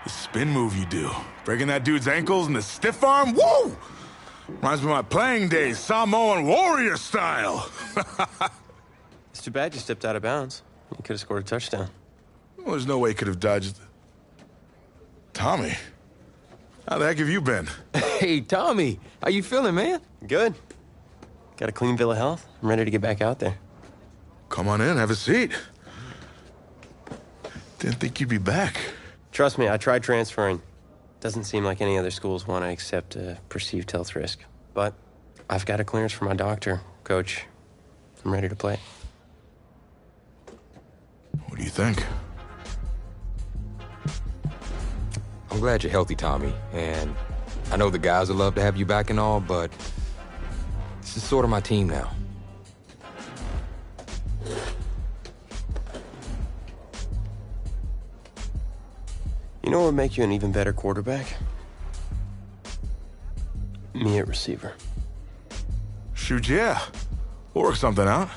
The spin move you do. Breaking that dude's ankles and the stiff arm, woo! Reminds me of my playing days, Samoan warrior style. It's too bad you stepped out of bounds. You could have scored a touchdown. Well, there's no way he could have dodged. Tommy, how the heck have you been? Hey, Tommy, how you feeling, man? Good. Got a clean bill of health. I'm ready to get back out there. Come on in, have a seat. Didn't think you'd be back. Trust me, I tried transferring. Doesn't seem like any other schools want to accept a perceived health risk. But I've got a clearance from my doctor, Coach. I'm ready to play. What do you think? I'm glad you're healthy, Tommy. And I know the guys would love to have you back and all, but this is sort of my team now. You know what would make you an even better quarterback? Me at receiver. Shoot, yeah. We'll work something out.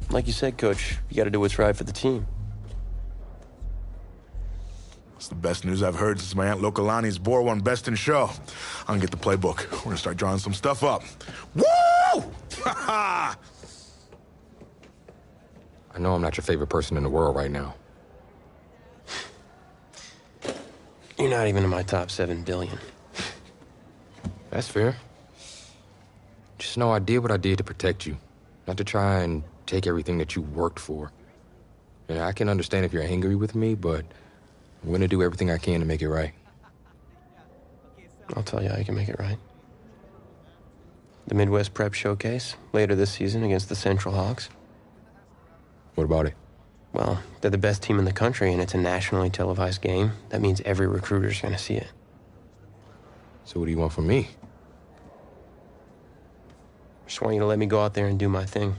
Like you said, Coach, you got to do what's right for the team. It's the best news I've heard since my Aunt Lokalani's Boar won Best in Show. I'm gonna get the playbook. We're gonna start drawing some stuff up. Woo! Ha I know I'm not your favorite person in the world right now. You're not even in my top 7 billion. That's fair. Just know I did what I did to protect you, not to try and take everything that you worked for. And I can understand if you're angry with me, but I'm gonna do everything I can to make it right. I'll tell you how you can make it right. The Midwest Prep Showcase, later this season against the Central Hawks. What about it? Well, they're the best team in the country, and it's a nationally televised game. That means every recruiter's gonna see it. So what do you want from me? Just want you to let me go out there and do my thing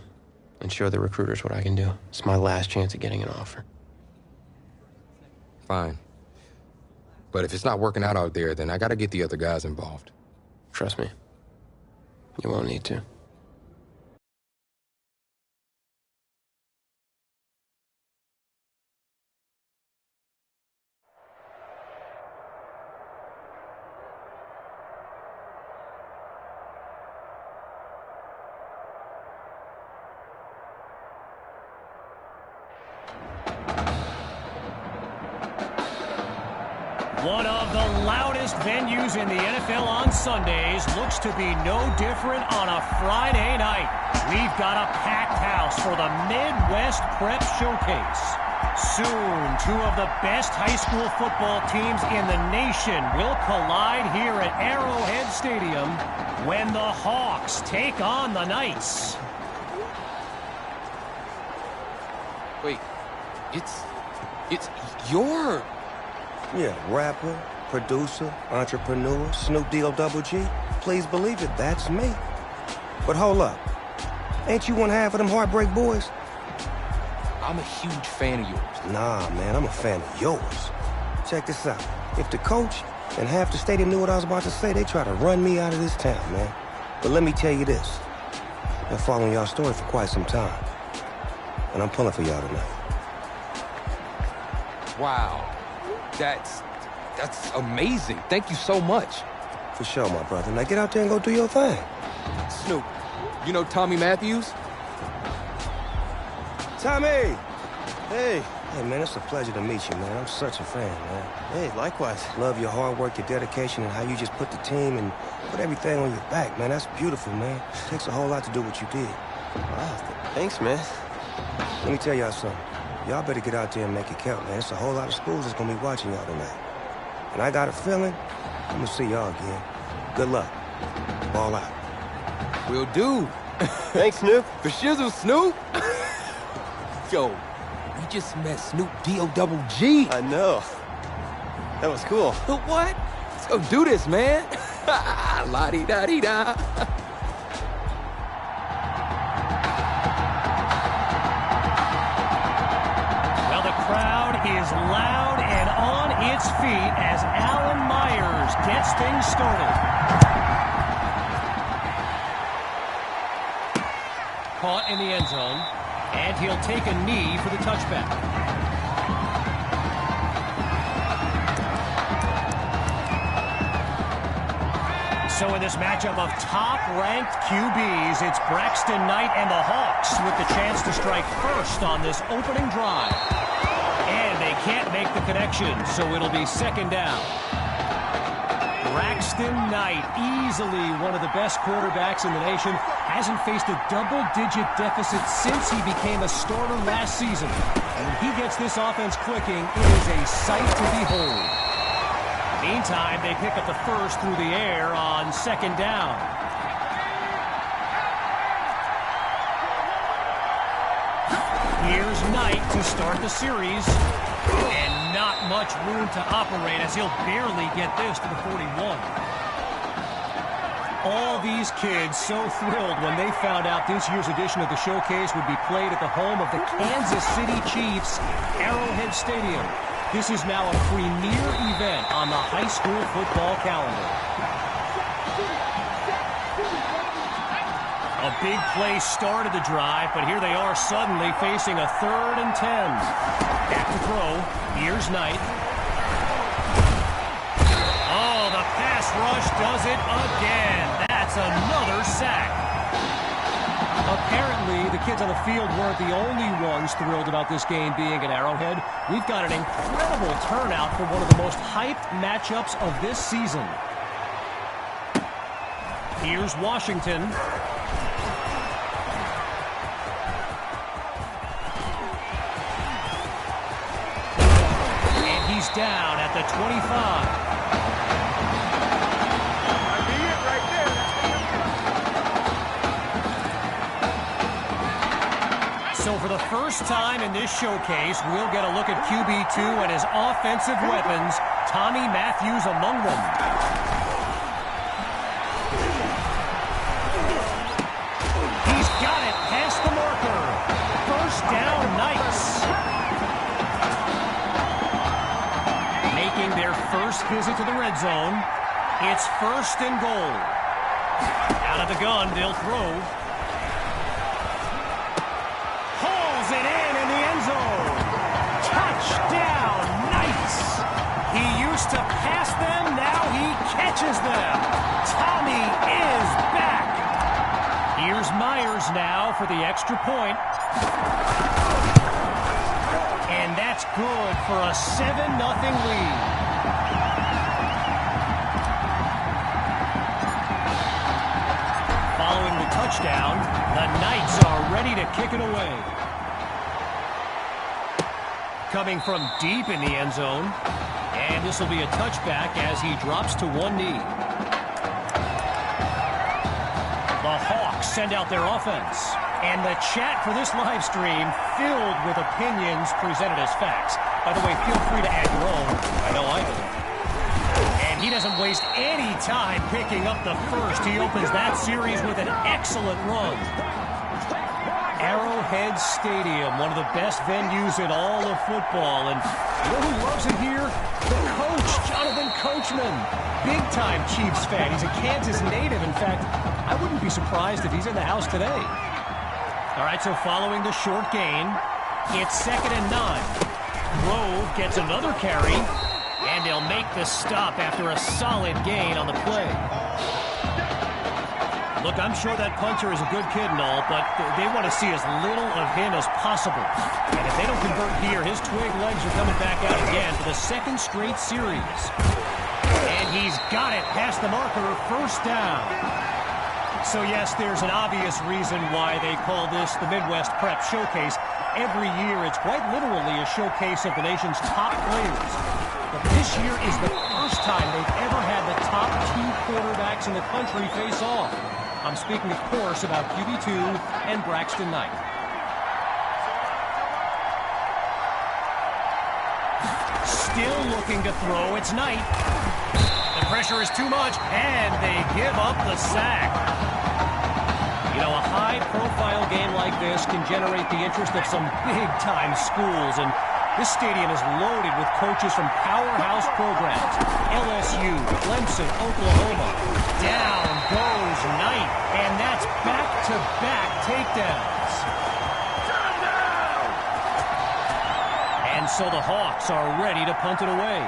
and show the recruiters what I can do. It's my last chance at getting an offer. Fine. But if it's not working out there, then I gotta get the other guys involved. Trust me. You won't need to. One of the loudest venues in the NFL on Sundays looks to be no different on a Friday night. We've got a packed house for the Midwest Prep Showcase. Soon, 2 of the best high school football teams in the nation will collide here at Arrowhead Stadium when the Hawks take on the Knights. Wait, it's your... Yeah, rapper, producer, entrepreneur, Snoop D-O double G. Please believe it, that's me. But hold up. Ain't you one half of them Heartbreak Boys? I'm a huge fan of yours. Nah, man, I'm a fan of yours. Check this out. If the coach and half the stadium knew what I was about to say, they try to run me out of this town, man. But let me tell you this. Been following y'all story for quite some time. And I'm pulling for y'all tonight. Wow. That's amazing. Thank you so much. For sure, my brother. Now get out there and go do your thing. Snoop, you know Tommy Matthews? Tommy! Hey. Hey, man, it's a pleasure to meet you, man. I'm such a fan, man. Hey, likewise. Love your hard work, your dedication, and how you just put the team and put everything on your back, man. That's beautiful, man. It takes a whole lot to do what you did. Wow, thanks, man. Let me tell y'all something. Y'all better get out there and make it count, man. It's a whole lot of schools that's gonna be watching y'all tonight. And I got a feeling I'm gonna see y'all again. Good luck. Ball out. Will do. Thanks, Snoop. For shizzle, Snoop. Yo, we just met Snoop D-O-double-G. I know. That was cool. What? Let's go do this, man. La-di-da-di-da. Well, the crowd is loud and on its feet as Alan Myers gets things started. Caught in the end zone, and he'll take a knee for the touchback. So in this matchup of top-ranked QBs, it's Braxton Knight and the Hawks with the chance to strike first on this opening drive. And they can't make the connection, so it'll be second down. Braxton Knight, easily one of the best quarterbacks in the nation, hasn't faced a double-digit deficit since he became a starter last season. And when he gets this offense clicking, it is a sight to behold. Meantime, they pick up the first through the air on second down. Here's Knight to start the series. And not much room to operate as he'll barely get this to the 41. All these kids so thrilled when they found out this year's edition of the showcase would be played at the home of the Kansas City Chiefs, Arrowhead Stadium. This is now a premier event on the high school football calendar. A big play started the drive, but here they are suddenly facing a 3rd and 10. Back to throw. Here's Knight. Oh, the pass rush does it again. That's another sack. Apparently, the kids on the field weren't the only ones thrilled about this game being at Arrowhead. We've got an incredible turnout for one of the most hyped matchups of this season. Here's Washington. And he's down at the 25. So for the first time in this showcase, we'll get a look at QB2 and his offensive weapons, Tommy Matthews among them. He's got it past the marker. First down, Knights. Making their first visit to the red zone. It's 1st and goal. Out of the gun, they'll throw. It in the end zone. Touchdown, Knights. He used to pass them, now he catches them. Tommy is back. Here's Myers now for the extra point. And that's good for a 7-0 lead. Following the touchdown, the Knights are ready to kick it away. Coming from deep in the end zone. And this will be a touchback as he drops to one knee. The Hawks send out their offense. And the chat for this live stream filled with opinions presented as facts. By the way, feel free to add your own. I know I do. And he doesn't waste any time picking up the first. He opens that series with an excellent run. Arrowhead Stadium, one of the best venues in all of football. And you know who loves it here? The coach, Jonathan Coachman. Big-time Chiefs fan. He's a Kansas native. In fact, I wouldn't be surprised if he's in the house today. All right, so following the short gain, it's 2nd and 9. Grove gets another carry, and they'll make the stop after a solid gain on the play. Look, I'm sure that punter is a good kid and all, but they want to see as little of him as possible. And if they don't convert here, his twig legs are coming back out again for the 2nd straight series. And he's got it past the marker, 1st down. So yes, there's an obvious reason why they call this the Midwest Prep Showcase. Every year, it's quite literally a showcase of the nation's top players. But this year is the first first time they've ever had the top 2 quarterbacks in the country face off. I'm speaking, of course, about QB2 and Braxton Knight. Still looking to throw, it's Knight. The pressure is too much, and they give up the sack. You know, a high-profile game like this can generate the interest of some big-time schools, and this stadium is loaded with coaches from powerhouse programs. LSU, Clemson, Oklahoma. Down goes Knight, and that's back-to-back takedowns. And so the Hawks are ready to punt it away.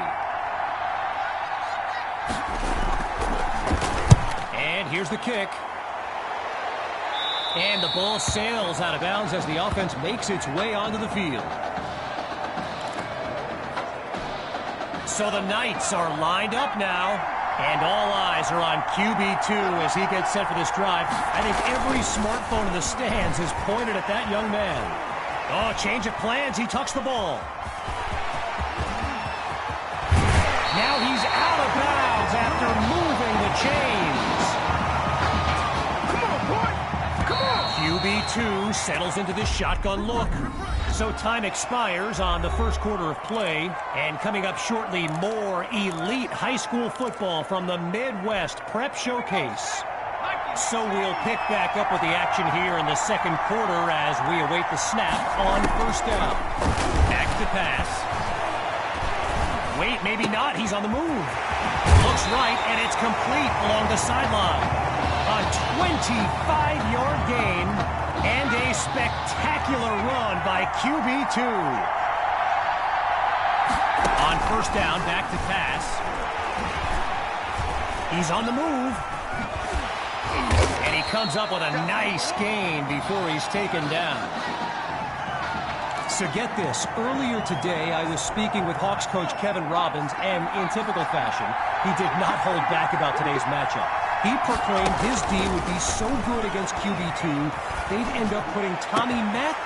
And here's the kick. And the ball sails out of bounds as the offense makes its way onto the field. So the Knights are lined up now, and all eyes are on QB2 as he gets set for this drive. I think every smartphone in the stands is pointed at that young man. Oh, change of plans. He tucks the ball. Now he's out of bounds after moving the chains. Come on, boy! Come on! QB2 settles into this shotgun look. So time expires on the first quarter of play, and coming up shortly, more elite high school football from the Midwest Prep Showcase. So we'll pick back up with the action here in the second quarter as we await the snap on first down. Back to pass. Wait, maybe not. He's on the move. Looks right, and it's complete along the sideline. A 25-yard gain and a spectacular run by QB2. On first down, back to pass. He's on the move. And he comes up with a nice gain before he's taken down. So get this, earlier today I was speaking with Hawks coach Kevin Robbins, and in typical fashion, he did not hold back about today's matchup. He proclaimed his D would be so good against QB2, they'd end up putting Tommy Mack,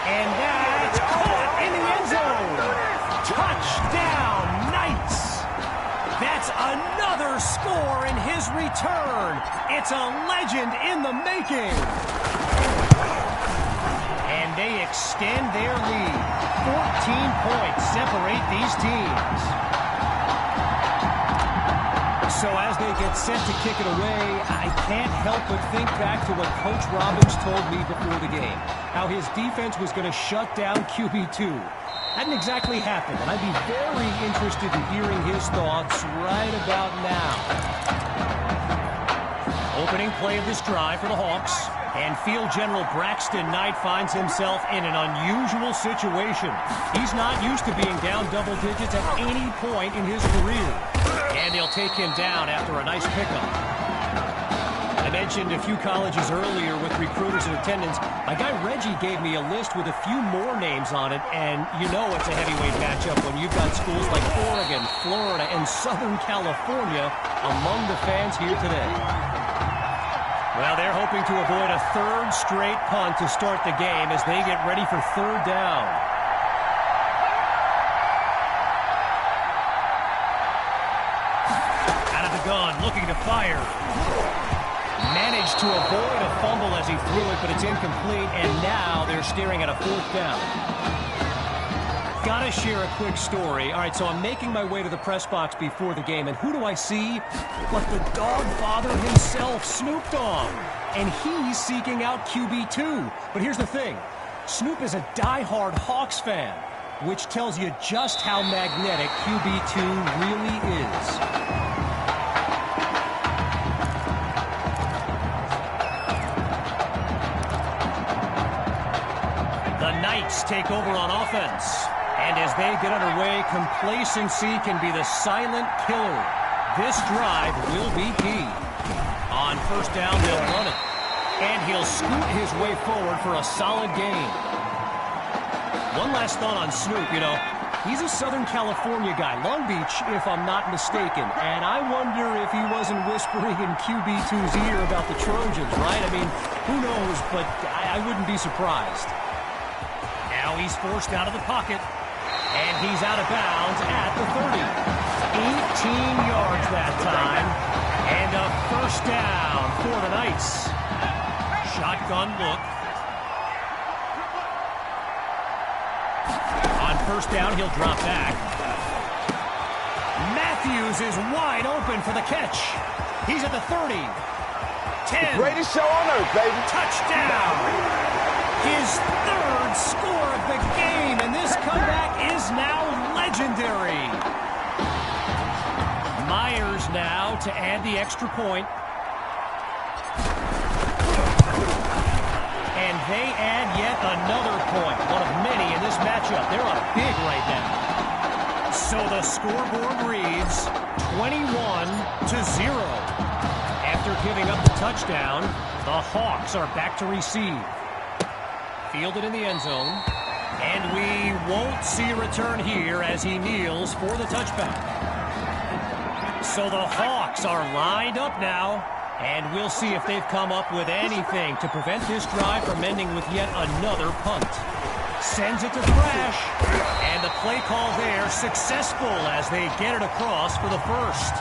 and that's caught in the end zone. Touchdown, Knights. That's another score in his return. It's a legend in the making. And they extend their lead. 14 points separate these teams. So as they get set to kick it away, I can't help but think back to what Coach Robbins told me before the game. How his defense was going to shut down QB2. Hadn't exactly happened, and I'd be very interested in hearing his thoughts right about now. Opening play of this drive for the Hawks. And field general Braxton Knight finds himself in an unusual situation. He's not used to being down double digits at any point in his career. And they'll take him down after a nice pickup. I mentioned a few colleges earlier with recruiters in attendance. My guy Reggie gave me a list with a few more names on it, and you know it's a heavyweight matchup when you've got schools like Oregon, Florida, and Southern California among the fans here today. Well, they're hoping to avoid a third straight punt to start the game as they get ready for third down. Out of the gun, looking to fire. Managed to avoid a fumble as he threw it, but it's incomplete, and now they're staring at a fourth down. Gotta share a quick story. All right, so I'm making my way to the press box before the game, and who do I see but the Dogfather himself, Snoop Dogg. And he's seeking out QB2. But here's the thing. Snoop is a diehard Hawks fan, which tells you just how magnetic QB2 really is. The Knights take over on offense. And as they get underway, complacency can be the silent killer. This drive will be key. On first down, they'll run it. And he'll scoot his way forward for a solid gain. One last thought on Snoop, you know, he's a Southern California guy, Long Beach, if I'm not mistaken. And I wonder if he wasn't whispering in QB2's ear about the Trojans, right? I mean, who knows, but I wouldn't be surprised. Now he's forced out of the pocket. And he's out of bounds at the 30. 18 yards that time. And a first down for the Knights. Shotgun look. On first down, he'll drop back. Matthews is wide open for the catch. He's at the 30. 10. The greatest show on earth, baby. Touchdown. His third score of the game, and this comeback is now legendary. Myers now to add the extra point. And they add yet another point, one of many in this matchup. They're up big right now. So the scoreboard reads 21-0. After giving up the touchdown, the Hawks are back to receive. Fielded in the end zone. And we won't see a return here as he kneels for the touchback. So the Hawks are lined up now. And we'll see if they've come up with anything to prevent this drive from ending with yet another punt. Sends it to Thrash. And the play call there successful as they get it across for the first.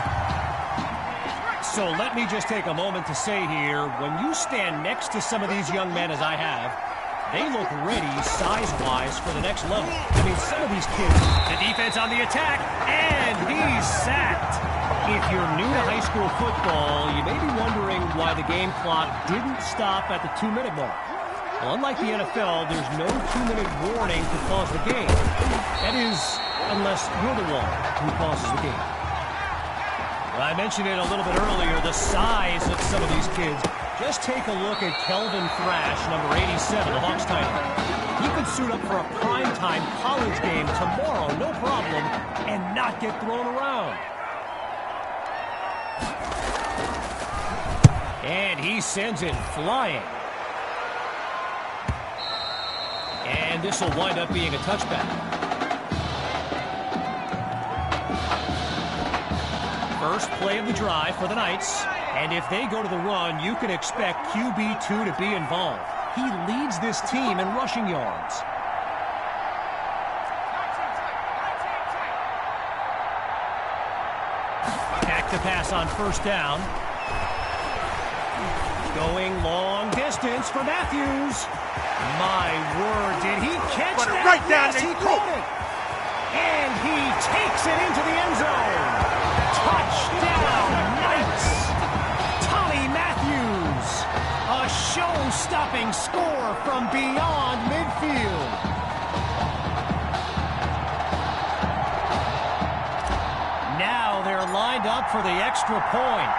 So let me just take a moment to say here, when you stand next to some of these young men as I have, they look ready size-wise for the next level. I mean, some of these kids, the defense on the attack, and he's sacked. If you're new to high school football, you may be wondering why the game clock didn't stop at the 2-minute mark. Well, unlike the NFL, there's no 2-minute warning to pause the game. That is, unless you're the one who pauses the game. Well, I mentioned it a little bit earlier, the size of some of these kids. Just take a look at Kelvin Thrash, number 87, the Hawks tight end. He could suit up for a primetime college game tomorrow, no problem, and not get thrown around. And he sends it flying. And this will wind up being a touchback. First play of the drive for the Knights. And if they go to the run, you can expect QB2 to be involved. He leads this team in rushing yards. Back to pass on first down. Going long distance for Matthews. My word, did he catch that? Right down yes, he caught it. And he takes it into the end zone. Touchdown, Knights. Tommy Matthews. A show-stopping score from beyond midfield. Now they're lined up for the extra point.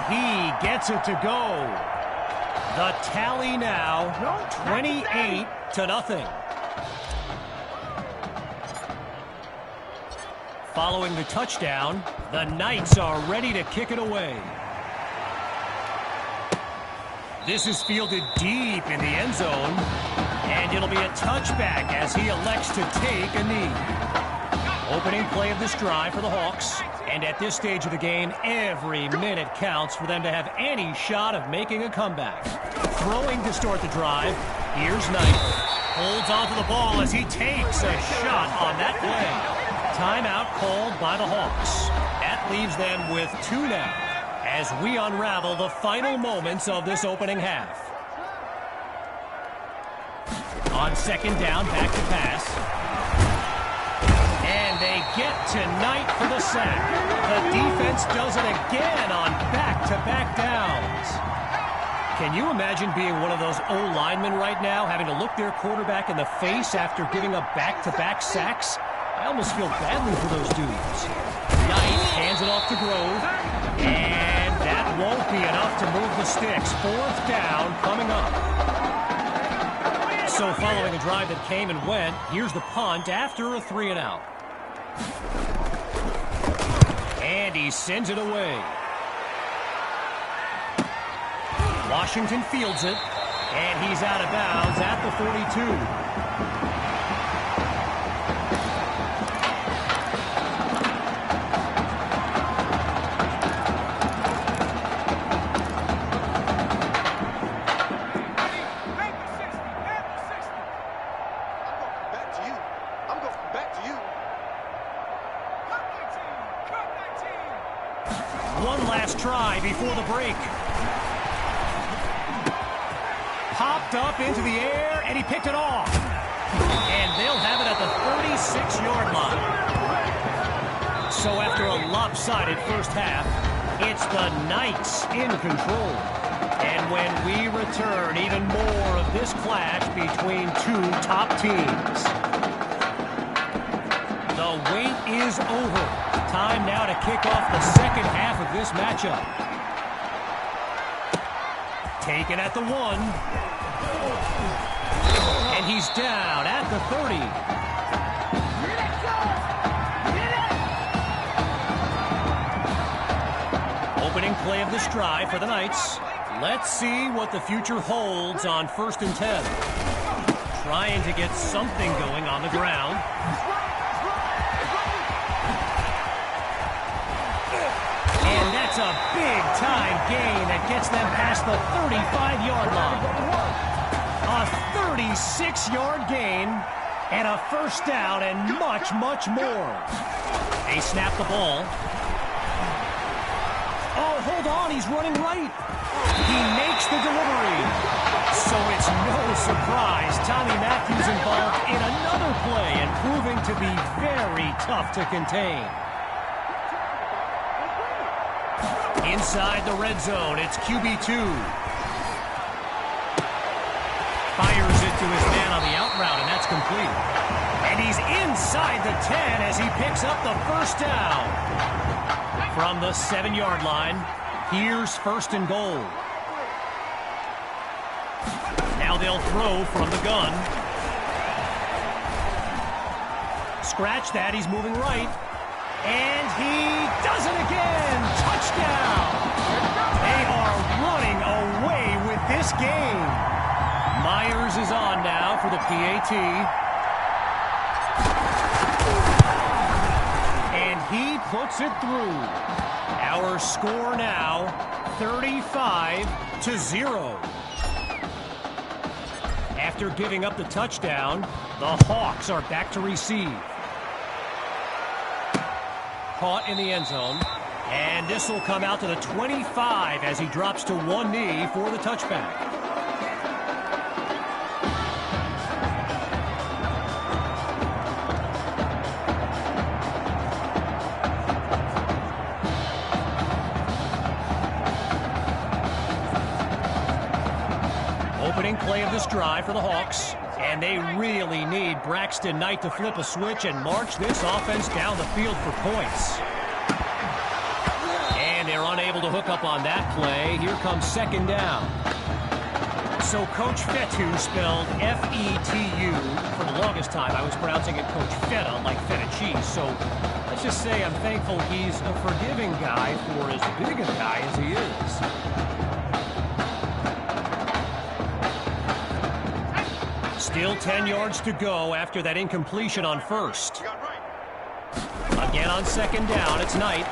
He gets it to go. The tally now, 28-0. Following the touchdown, the Knights are ready to kick it away. This is fielded deep in the end zone, and it'll be a touchback as he elects to take a knee. Opening play of this drive for the Hawks. And at this stage of the game, every minute counts for them to have any shot of making a comeback. Throwing to start the drive. Here's Knight. Holds onto the ball as he takes a shot on that play. Timeout called by the Hawks. That leaves them with 2 now as we unravel the final moments of this opening half. On second down, back to pass. And they get to Knight for the sack. The defense does it again on back-to-back downs. Can you imagine being one of those O-linemen right now, having to look their quarterback in the face after giving up back-to-back sacks? I almost feel badly for those dudes. Knight hands it off to Grove. And that won't be enough to move the sticks. Fourth down coming up. So following a drive that came and went, here's the punt after a 3-and-out. And he sends it away. Washington fields it, and he's out of bounds at the 42. try before the break. Popped up into the air, and he picked it off. And they'll have it at the 36-yard line. So after a lopsided first half, it's the Knights in control. And when we return, even more of this clash between two top teams. The wait is over. Time now to kick off the second half of this matchup. Taken at the 1. And he's down at the 30. Opening play of this drive for the Knights. Let's see what the future holds on 1st and 10. Trying to get something going on the ground. And that's a big-time gain that gets them past the 35-yard line. A 36-yard gain and a first down and much, much more. They snap the ball. Oh, hold on, he's running right. He makes the delivery. So it's no surprise Tommy Matthews involved in another play and proving to be very tough to contain. Inside the red zone, it's QB2. Fires it to his man on the out route, and that's complete. And he's inside the 10 as he picks up the first down. From the 7-yard line, here's 1st and goal. Now they'll throw from the gun. Scratch that, he's moving right. And he does it again! Touchdown! They are running away with this game. Myers is on now for the PAT. And he puts it through. Our score now, 35-0. After giving up the touchdown, the Hawks are back to receive. Caught in the end zone. And this will come out to the 25 as he drops to one knee for the touchback. Opening play of this drive for the Hawks. And they really need Braxton Knight to flip a switch and march this offense down the field for points. And they're unable to hook up on that play. Here comes 2nd down. So Coach Fetu, spelled F-E-T-U. For the longest time, I was pronouncing it Coach Feta, like feta cheese. So let's just say I'm thankful he's a forgiving guy for as big a guy as he is. Still 10 yards to go after that incompletion on 1st. Again on 2nd down, it's Knight.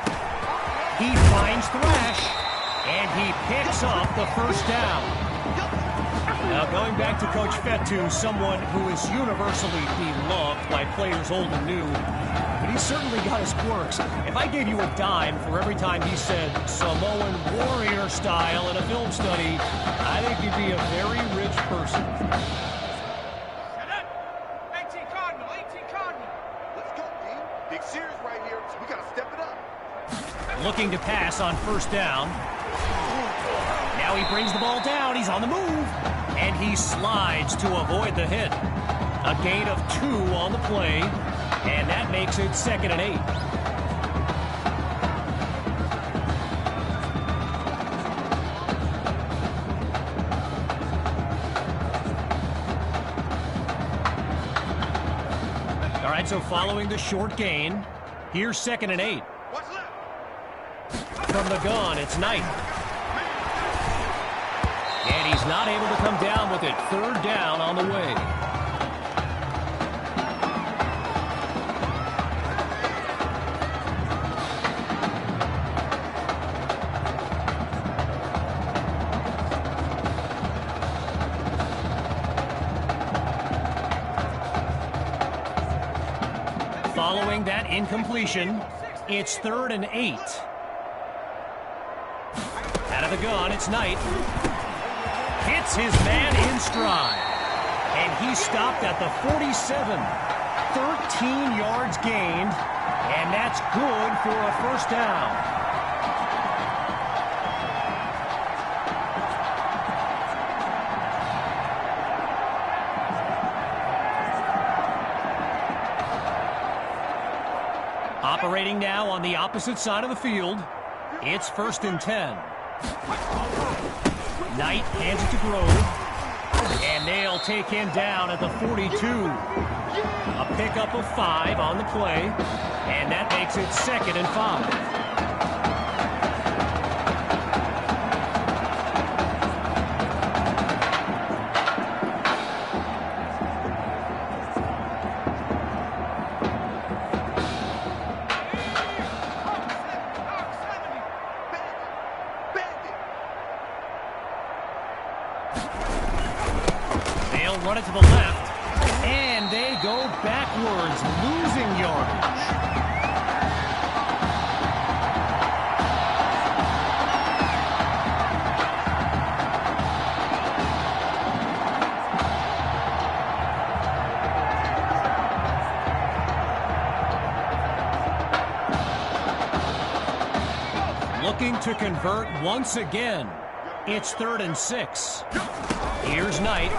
He finds Thrash, and he picks up the first down. Now going back to Coach Fetu, someone who is universally beloved by players old and new, but he's certainly got his quirks. If I gave you a dime for every time he said Samoan warrior style in a film study, I think you'd be a very rich person. Looking to pass on 1st down. Now he brings the ball down. He's on the move. And he slides to avoid the hit. A gain of 2 on the play. And that makes it 2nd and 8. All right, so following the short gain, here's 2nd and 8. From the gun, it's Knight. And he's not able to come down with it. 3rd down on the way. Following that incompletion, it's 3rd and 8. the gun, it's Knight. Hits his man in stride. And he stopped at the 47. 13 yards gained, and that's good for a first down. Operating now on the opposite side of the field. It's 1st and 10. Knight hands it to Grove. And they'll take him down at the 42. A pickup of 5 on the play. And that makes it 2nd and 5. Run it to the left, and they go backwards, losing yardage. Looking to convert once again. It's 3rd and 6. Here's Knight.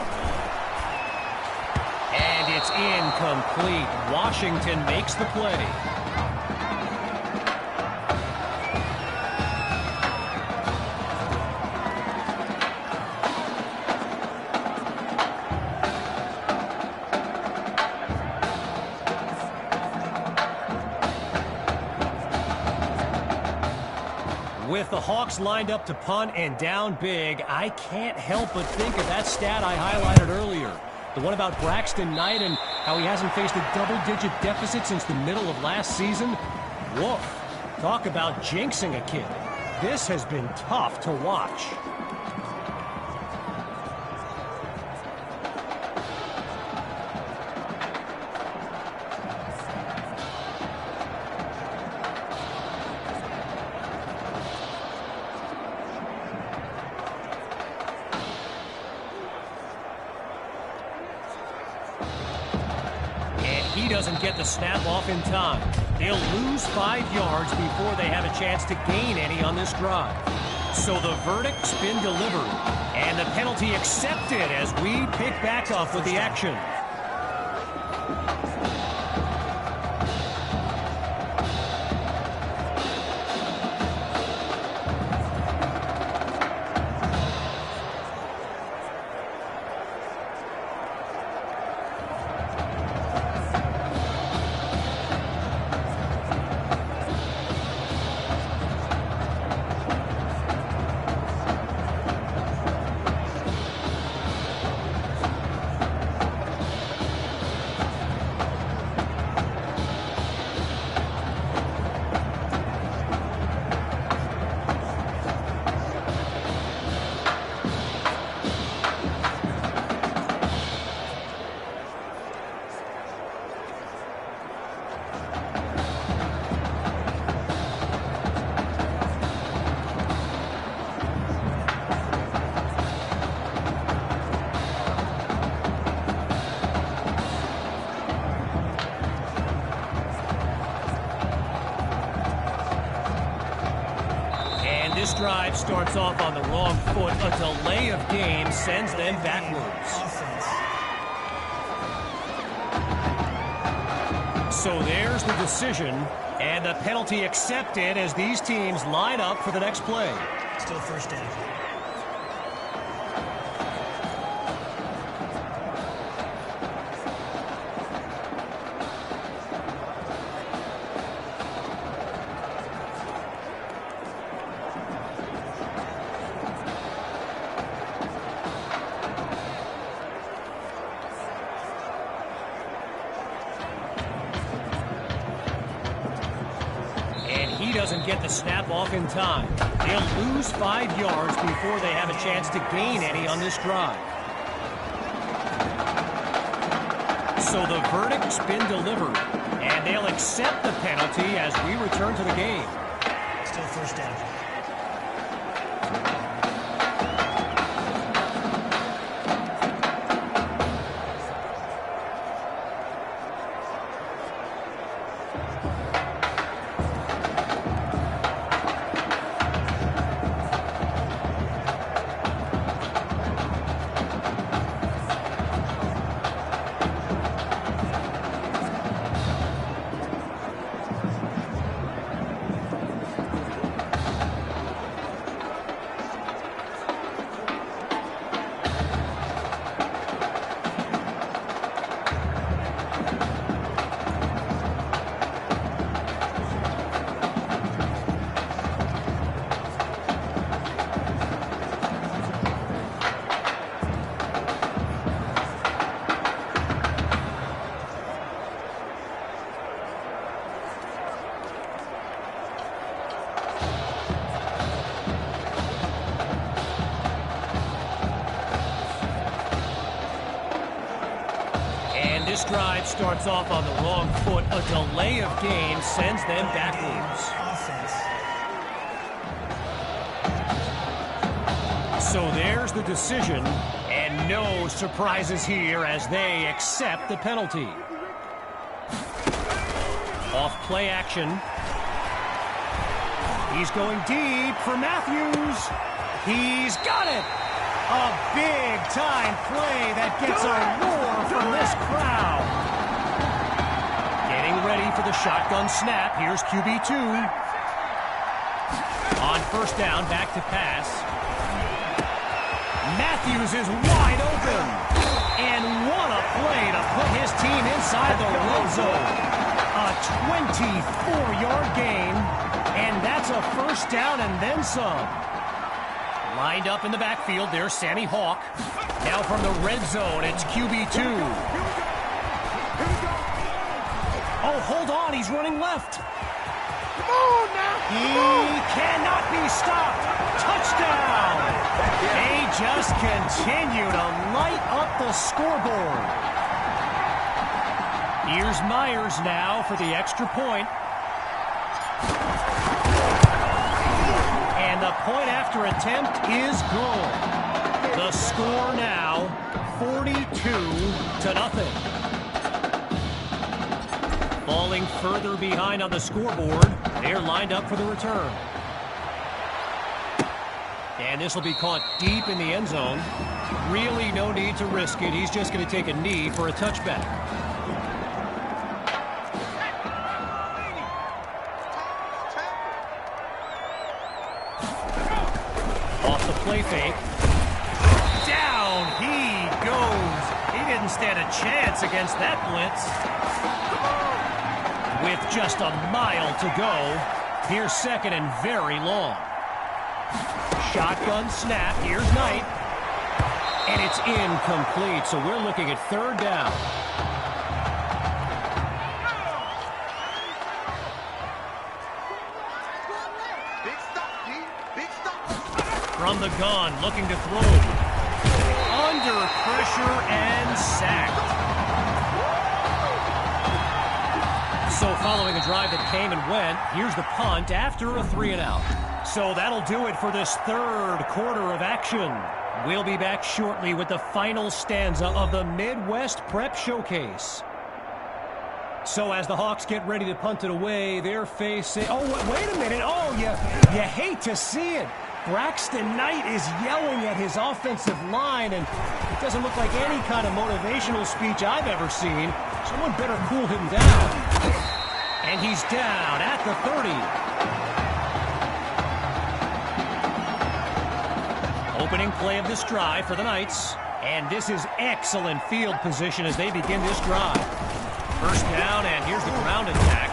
And it's incomplete. Washington makes the play. With the Hawks lined up to punt and down big, I can't help but think of that stat I highlighted earlier. The one about Braxton Knight and how he hasn't faced a double-digit deficit since the middle of last season. Woof. Talk about jinxing a kid. This has been tough to watch. He doesn't get the snap off in time. They'll lose 5 yards before they have a chance to gain any on this drive. So the verdict's been delivered, and the penalty accepted as we pick back up with the action. This drive starts off on the wrong foot. A delay of game sends them backwards. So there's the decision, and the penalty accepted as these teams line up for the next play. Still 1st down. He doesn't get the snap off in time. They'll lose 5 yards before they have a chance to gain any on this drive. So the verdict's been delivered, and they'll accept the penalty as we return to the game. Still 1st down. this drive starts off on the wrong foot. A delay of game sends them backwards. So there's the decision, and no surprises here as they accept the penalty. Off play action. He's going deep for Matthews. He's got it. A big-time play that gets a roar from this crowd. Getting ready for the shotgun snap. Here's QB2. On first down, back to pass. Matthews is wide open. And what a play to put his team inside the red zone. A 24-yard gain, and that's a first down and then some. Lined up in the backfield, there's Sammy Hawk. Now from the red zone, it's QB2. Oh, hold on, he's running left. Come on now. He cannot be stopped. Touchdown. They just continue to light up the scoreboard. Here's Myers now for the extra point. And the point after attempt is good. The score now, 42-0. Falling further behind on the scoreboard, they're lined up for the return. And this will be caught deep in the end zone. Really no need to risk it. He's just going to take a knee for a touchback. Off the play fake. Down he goes. He didn't stand a chance against that blitz. With just a mile to go, here's second and very long. Shotgun snap, here's Knight. And it's incomplete, so we're looking at third down. From the gun, looking to throw. Under pressure and sacked. So following a drive that came and went, here's the punt after a 3-and-out. So that'll do it for this third quarter of action. We'll be back shortly with the final stanza of the Midwest Prep Showcase. So as the Hawks get ready to punt it away, they're facing... Oh, wait a minute. Oh, you hate to see it. Braxton Knight is yelling at his offensive line, and it doesn't look like any kind of motivational speech I've ever seen. Someone better cool him down. And he's down at the 30. Opening play of this drive for the Knights. And this is excellent field position as they begin this drive. First down, and here's the ground attack.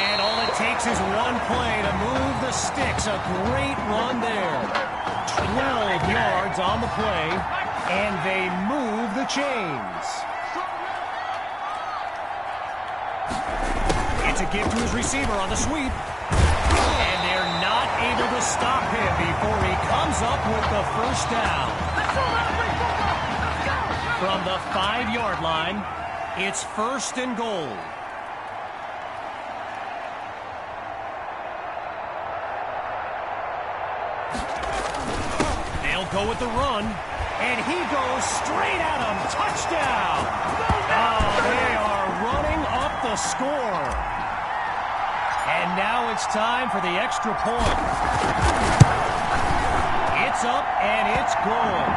And all it takes is one play to move the sticks. A great run there. 12 yards on the play, and they move the chains. It's a give to his receiver on the sweep. And they're not able to stop him before he comes up with the first down. From the 5-yard line, it's first and goal. They'll go with the run, and he goes straight at him. Touchdown! Oh, they are running up the score. And now it's time for the extra point. It's up, and it's good.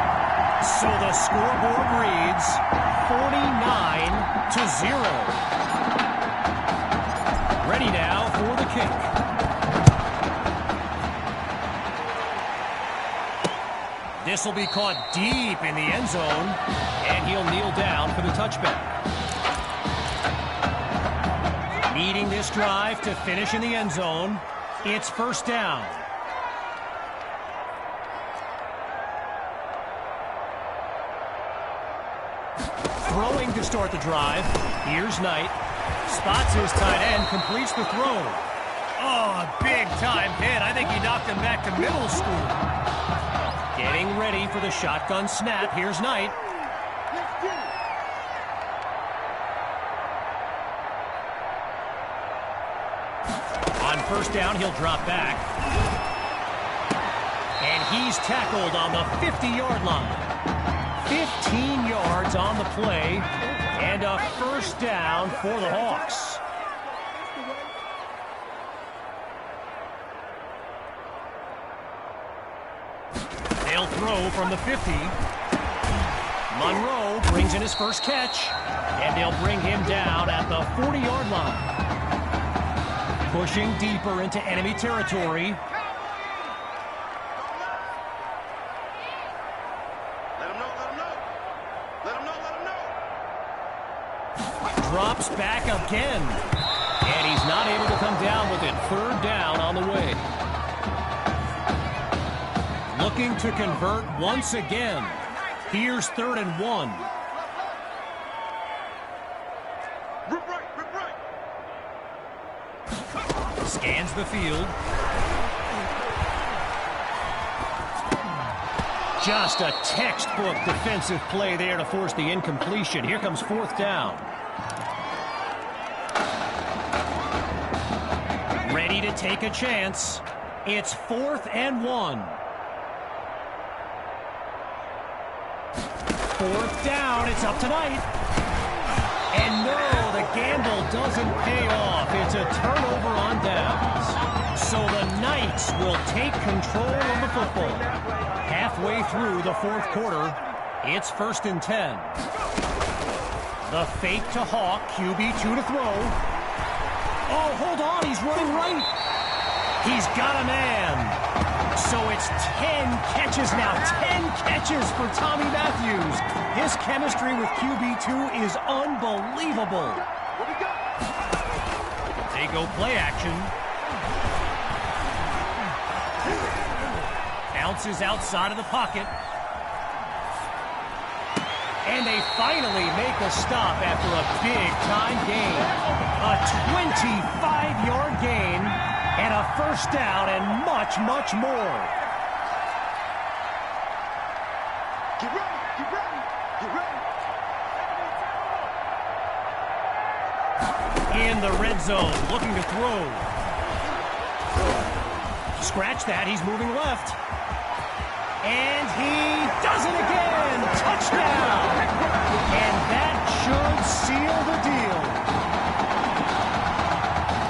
So the scoreboard reads 49-0. Ready now for the kick. This will be caught deep in the end zone, and he'll kneel down for the touchback. Needing this drive to finish in the end zone, it's first down. Throwing to start the drive. Here's Knight. Spots his tight end, completes the throw. Oh, a big-time hit. I think he knocked him back to middle school. Getting ready for the shotgun snap. Here's Knight. first down, he'll drop back. And he's tackled on the 50-yard line. 15 yards on the play, and a first down for the Hawks. They'll throw from the 50. Monroe brings in his first catch, and they'll bring him down at the 40-yard line. Pushing deeper into enemy territory. Let him know, let him know. Let him know, let him know. Drops back again. And he's not able to come down with it. Third down on the way. Looking to convert once again. Here's 3rd and 1. Rip right, rip right. Scans the field. Just a textbook defensive play there to force the incompletion. Here comes 4th down. Ready to take a chance. It's 4th and 1. 4th down, it's up tonight. And no, the gamble doesn't pay off. It's a turnover on downs. So the Knights will take control of the football. Halfway through the 4th quarter, it's 1st and 10. The fake to Hawk, QB2 to throw. Oh, hold on, he's running right. He's got a man. So it's 10 catches now. 10 catches for Tommy Matthews. His chemistry with QB2 is unbelievable. What we got? They go play action. Bounces outside of the pocket. And they finally make a stop after a big-time gain. A 25-yard gain. And a first down and much, much more. Get ready, get ready, get ready. In the red zone, looking to throw. Scratch that, he's moving left. And he does it again! Touchdown! And that should seal the deal.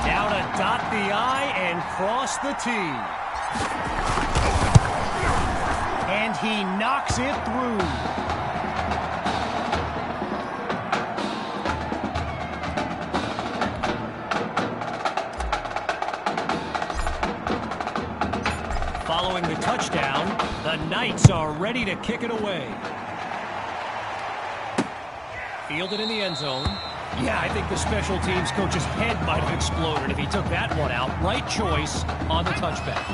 Now to dot the I and cross the T. And he knocks it through. Following the touchdown, the Knights are ready to kick it away. Fielded in the end zone. Yeah, I think the special teams coach's head might have exploded if he took that one out. Right choice on the touchback.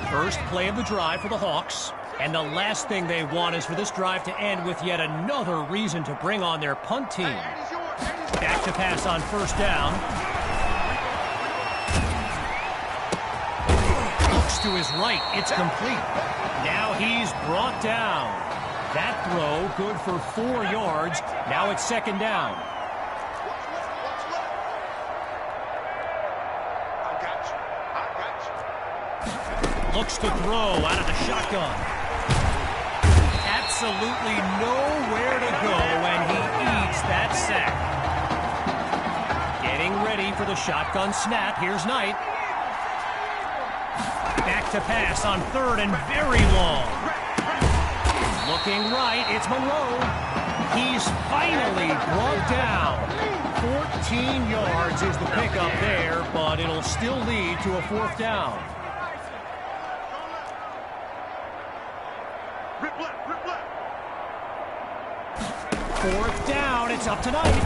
First play of the drive for the Hawks. And the last thing they want is for this drive to end with yet another reason to bring on their punt team. Back to pass on first down. Looks to his right. It's complete. Now he's brought down. That throw good for 4 yards. Now it's 2nd down. Looks to throw out of the shotgun. Absolutely nowhere to go, and he eats that sack. Getting ready for the shotgun snap. Here's Knight. Back to pass on 3rd and very long. Looking right, it's Monroe. He's finally brought down. 14 yards is the pickup there, but it'll still lead to a 4th down. Rip left, rip left. 4th down, it's up tonight.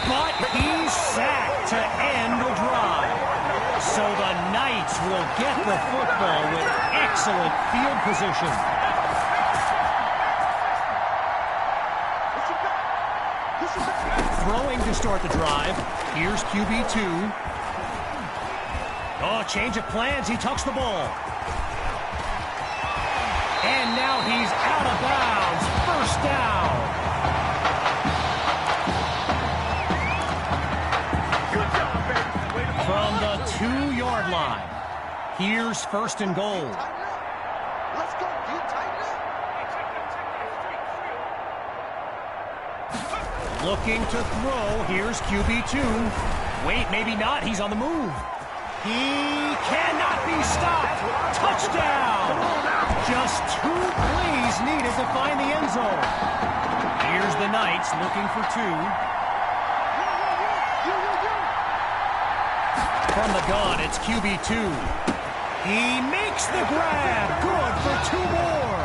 But he's sacked to end the drive. So the Knights will get the football with excellent field position. Throwing to start the drive. Here's QB2. Oh, change of plans. He tucks the ball. And now he's out of bounds. First down. From the 2-yard line. Here's first and goal. Let's go. Do you tighten it? Looking to throw. Here's QB2. Wait, maybe not. He's on the move. He cannot be stopped. Touchdown! Just 2 plays needed to find the end zone. Here's the Knights looking for 2. From the gun, it's QB2. He makes the grab. Good for 2 more.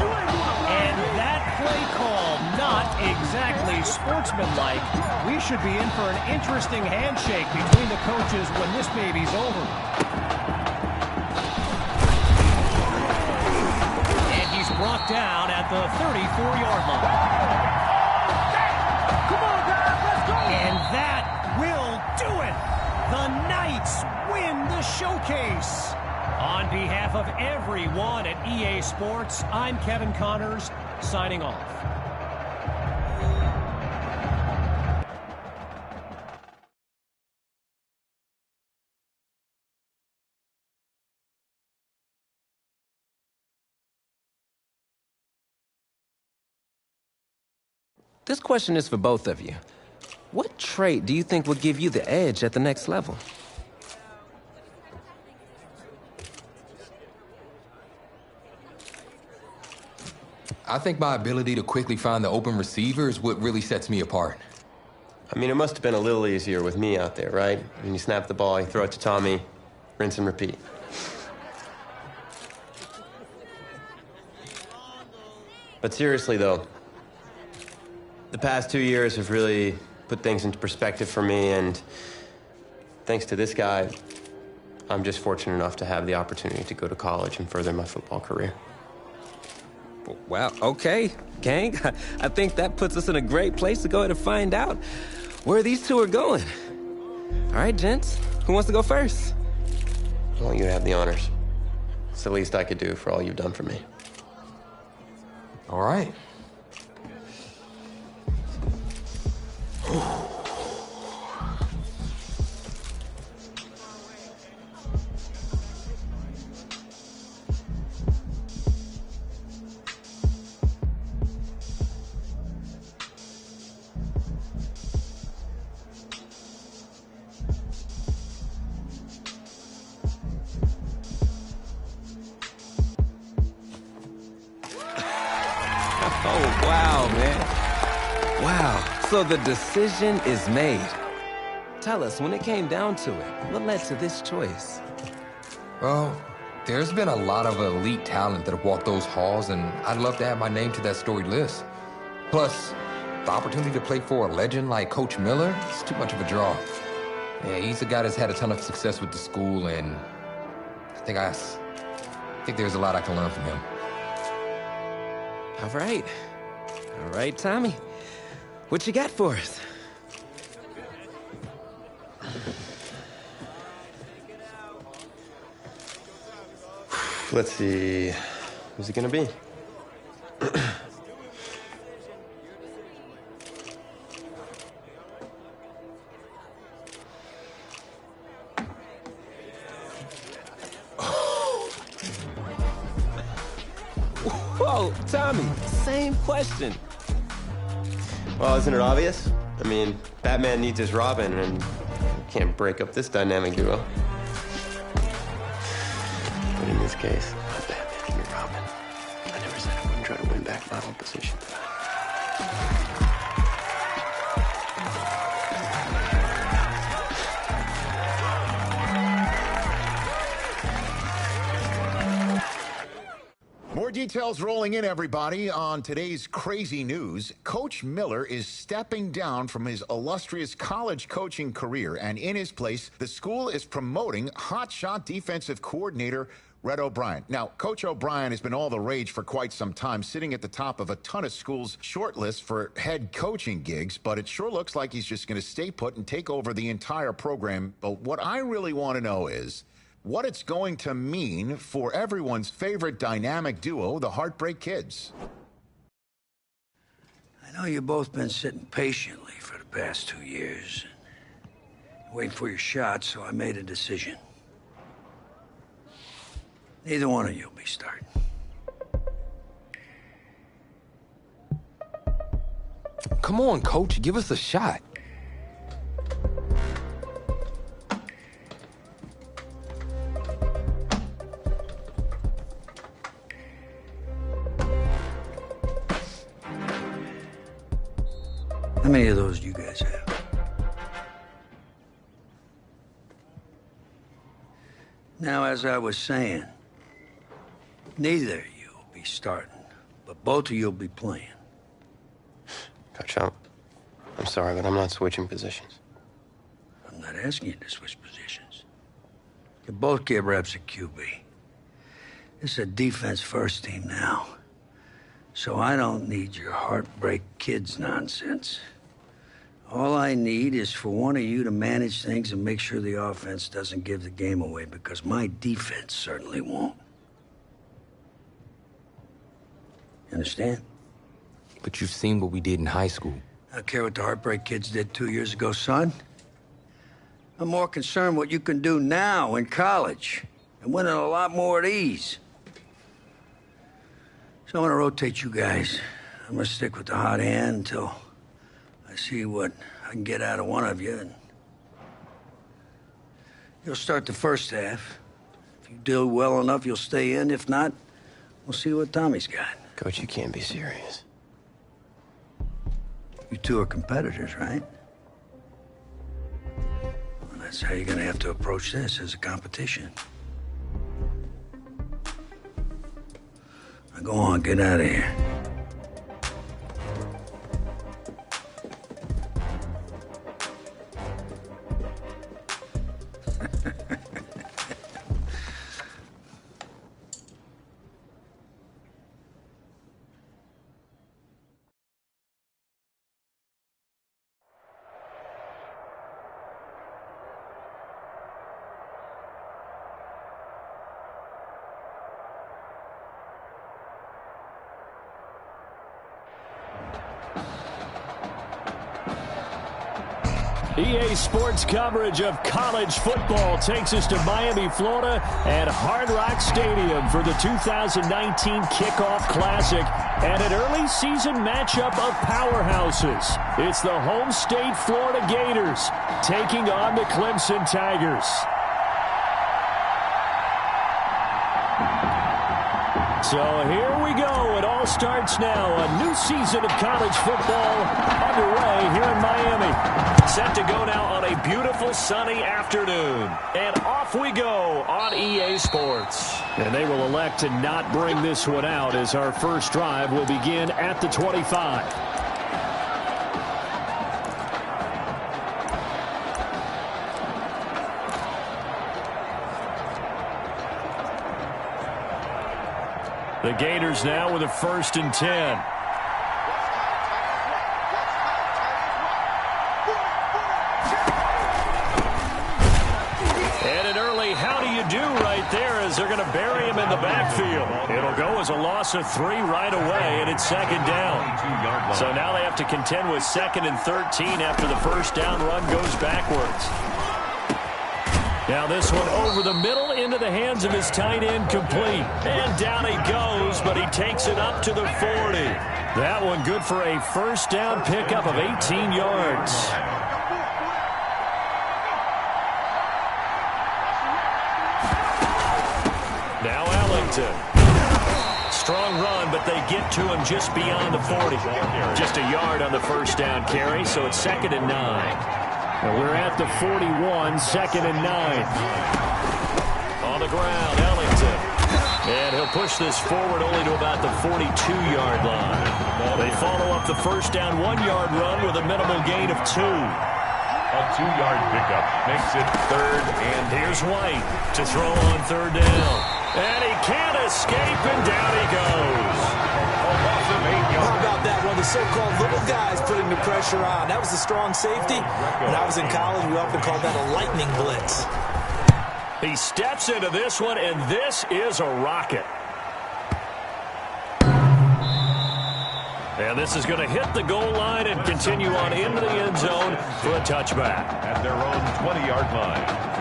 And that play call, not exactly sportsmanlike. We should be in for an interesting handshake between the coaches when this baby's over. And he's brought down at the 34-yard line. Come on, guys. Let's go. And that will do it. The Knights win the showcase. On behalf of everyone at EA Sports, I'm Kevin Connors, signing off. This question is for both of you. What trait do you think will give you the edge at the next level? I think my ability to quickly find the open receiver is what really sets me apart. I mean, it must have been a little easier with me out there, right? When you snap the ball, you throw it to Tommy, rinse and repeat. But seriously, though, the past 2 years have really put things into perspective for me, and thanks to this guy, I'm just fortunate enough to have the opportunity to go to college and further my football career. Wow, okay, gang. I think that puts us in a great place to go ahead and find out where these two are going. All right, gents, who wants to go first? Well, you have the honors. It's the least I could do for all you've done for me. All right. Oh, wow, man. Wow. So the decision is made. Tell us, when it came down to it, what led to this choice? Well, there's been a lot of elite talent that have walked those halls, and I'd love to add my name to that storied list. Plus, the opportunity to play for a legend like Coach Miller is too much of a draw. Yeah, he's a guy that's had a ton of success with the school, and I think there's a lot I can learn from him. All right. All right, Tommy. What you got for us? Let's see. Who's it gonna be? Whoa, Tommy, same question. Well, isn't it obvious? I mean, Batman needs his Robin, and you can't break up this dynamic duo. But in this case, I'm Batman and you're Robin. I never said I wouldn't try to win back my own position, did I? More details rolling in, everybody. On today's crazy news, Coach Miller is stepping down from his illustrious college coaching career, and in his place, the school is promoting hotshot defensive coordinator Red O'Brien. Now, Coach O'Brien has been all the rage for quite some time, sitting at the top of a ton of schools' shortlist for head coaching gigs, but it sure looks like he's just going to stay put and take over the entire program. But what I really want to know is what it's going to mean for everyone's favorite dynamic duo, the Heartbreak Kids. I know you've both been sitting patiently for the past 2 years, waiting for your shot, so I made a decision. Neither one of you will be starting. Come on, Coach. Give us a shot. How many of those do you guys have? Now, as I was saying, neither of you will be starting, but both of you will be playing. Coach, I'm sorry, but I'm not switching positions. I'm not asking you to switch positions. You both get reps at QB. This is a defense-first team now. So I don't need your heartbreak kids nonsense. All I need is for one of you to manage things and make sure the offense doesn't give the game away, because my defense certainly won't. Understand? But you've seen what we did in high school. I don't care what the heartbreak kids did 2 years ago, son. I'm more concerned what you can do now in college and winning a lot more at ease. So I'm gonna rotate you guys. I'm gonna stick with the hot hand until I see what I can get out of one of you. And you'll start the first half. If you do well enough, you'll stay in. If not, we'll see what Tommy's got. Coach, you can't be serious. You two are competitors, right? Well, that's how you're gonna have to approach this, as a competition. Now go on, get out of here. EA Sports coverage of college football takes us to Miami, Florida at Hard Rock Stadium for the 2019 Kickoff Classic and an early season matchup of powerhouses. It's the home state Florida Gators taking on the Clemson Tigers. So here we go. It all starts now. A new season of college football underway here in Miami. Set to go now on a beautiful sunny afternoon. And off we go on EA Sports. And they will elect to not bring this one out, as our first drive will begin at the 25. The Gators now with a 1st and 10. And an early how do you do right there, as they're going to bury him in the backfield. It'll go as a loss of 3 right away, and it's 2nd down. So now they have to contend with 2nd and 13 after the 1st down run goes backwards. Now this one over the middle into the hands of his tight end, complete. And down he goes, but he takes it up to the 40. That one good for a 1st down pickup of 18 yards. Now Ellington. Strong run, but they get to him just beyond the 40. Just a yard on the 1st down carry, so it's 2nd and 9. And we're at the 41, 2nd and 9. On the ground, Ellington. And he'll push this forward only to about the 42-yard line. They follow up the 1st down 1-yard run with a minimal gain of 2. A 2-yard pickup makes it 3rd and here's White to throw on 3rd down. And he can't escape, and down he goes. How about that one? The so-called little guys putting the pressure on. That was a strong safety. When I was in college, we often called that a lightning blitz. He steps into this one, and this is a rocket. And this is going to hit the goal line and continue on into the end zone for a touchback. At their own 20-yard line.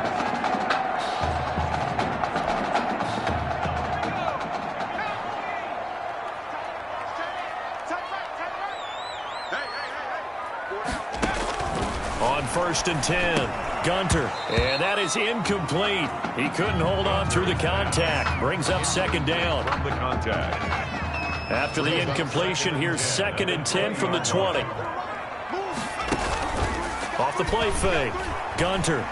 On 1st and 10, Gunter. And that is incomplete. He couldn't hold on through the contact. Brings up 2nd down. From the contact. After the incompletion, here's 2nd and 10 from the 20. Off the play fake. Gunter.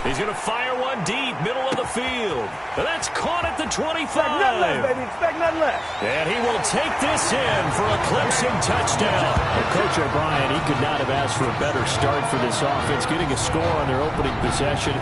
He's going to fire one deep, middle of the field. And that's caught at the 25. Expect nothing less, baby. Expect nothing less. And he will take this in for a Clemson touchdown. Well, Coach O'Brien, he could not have asked for a better start for this offense, getting a score on their opening possession.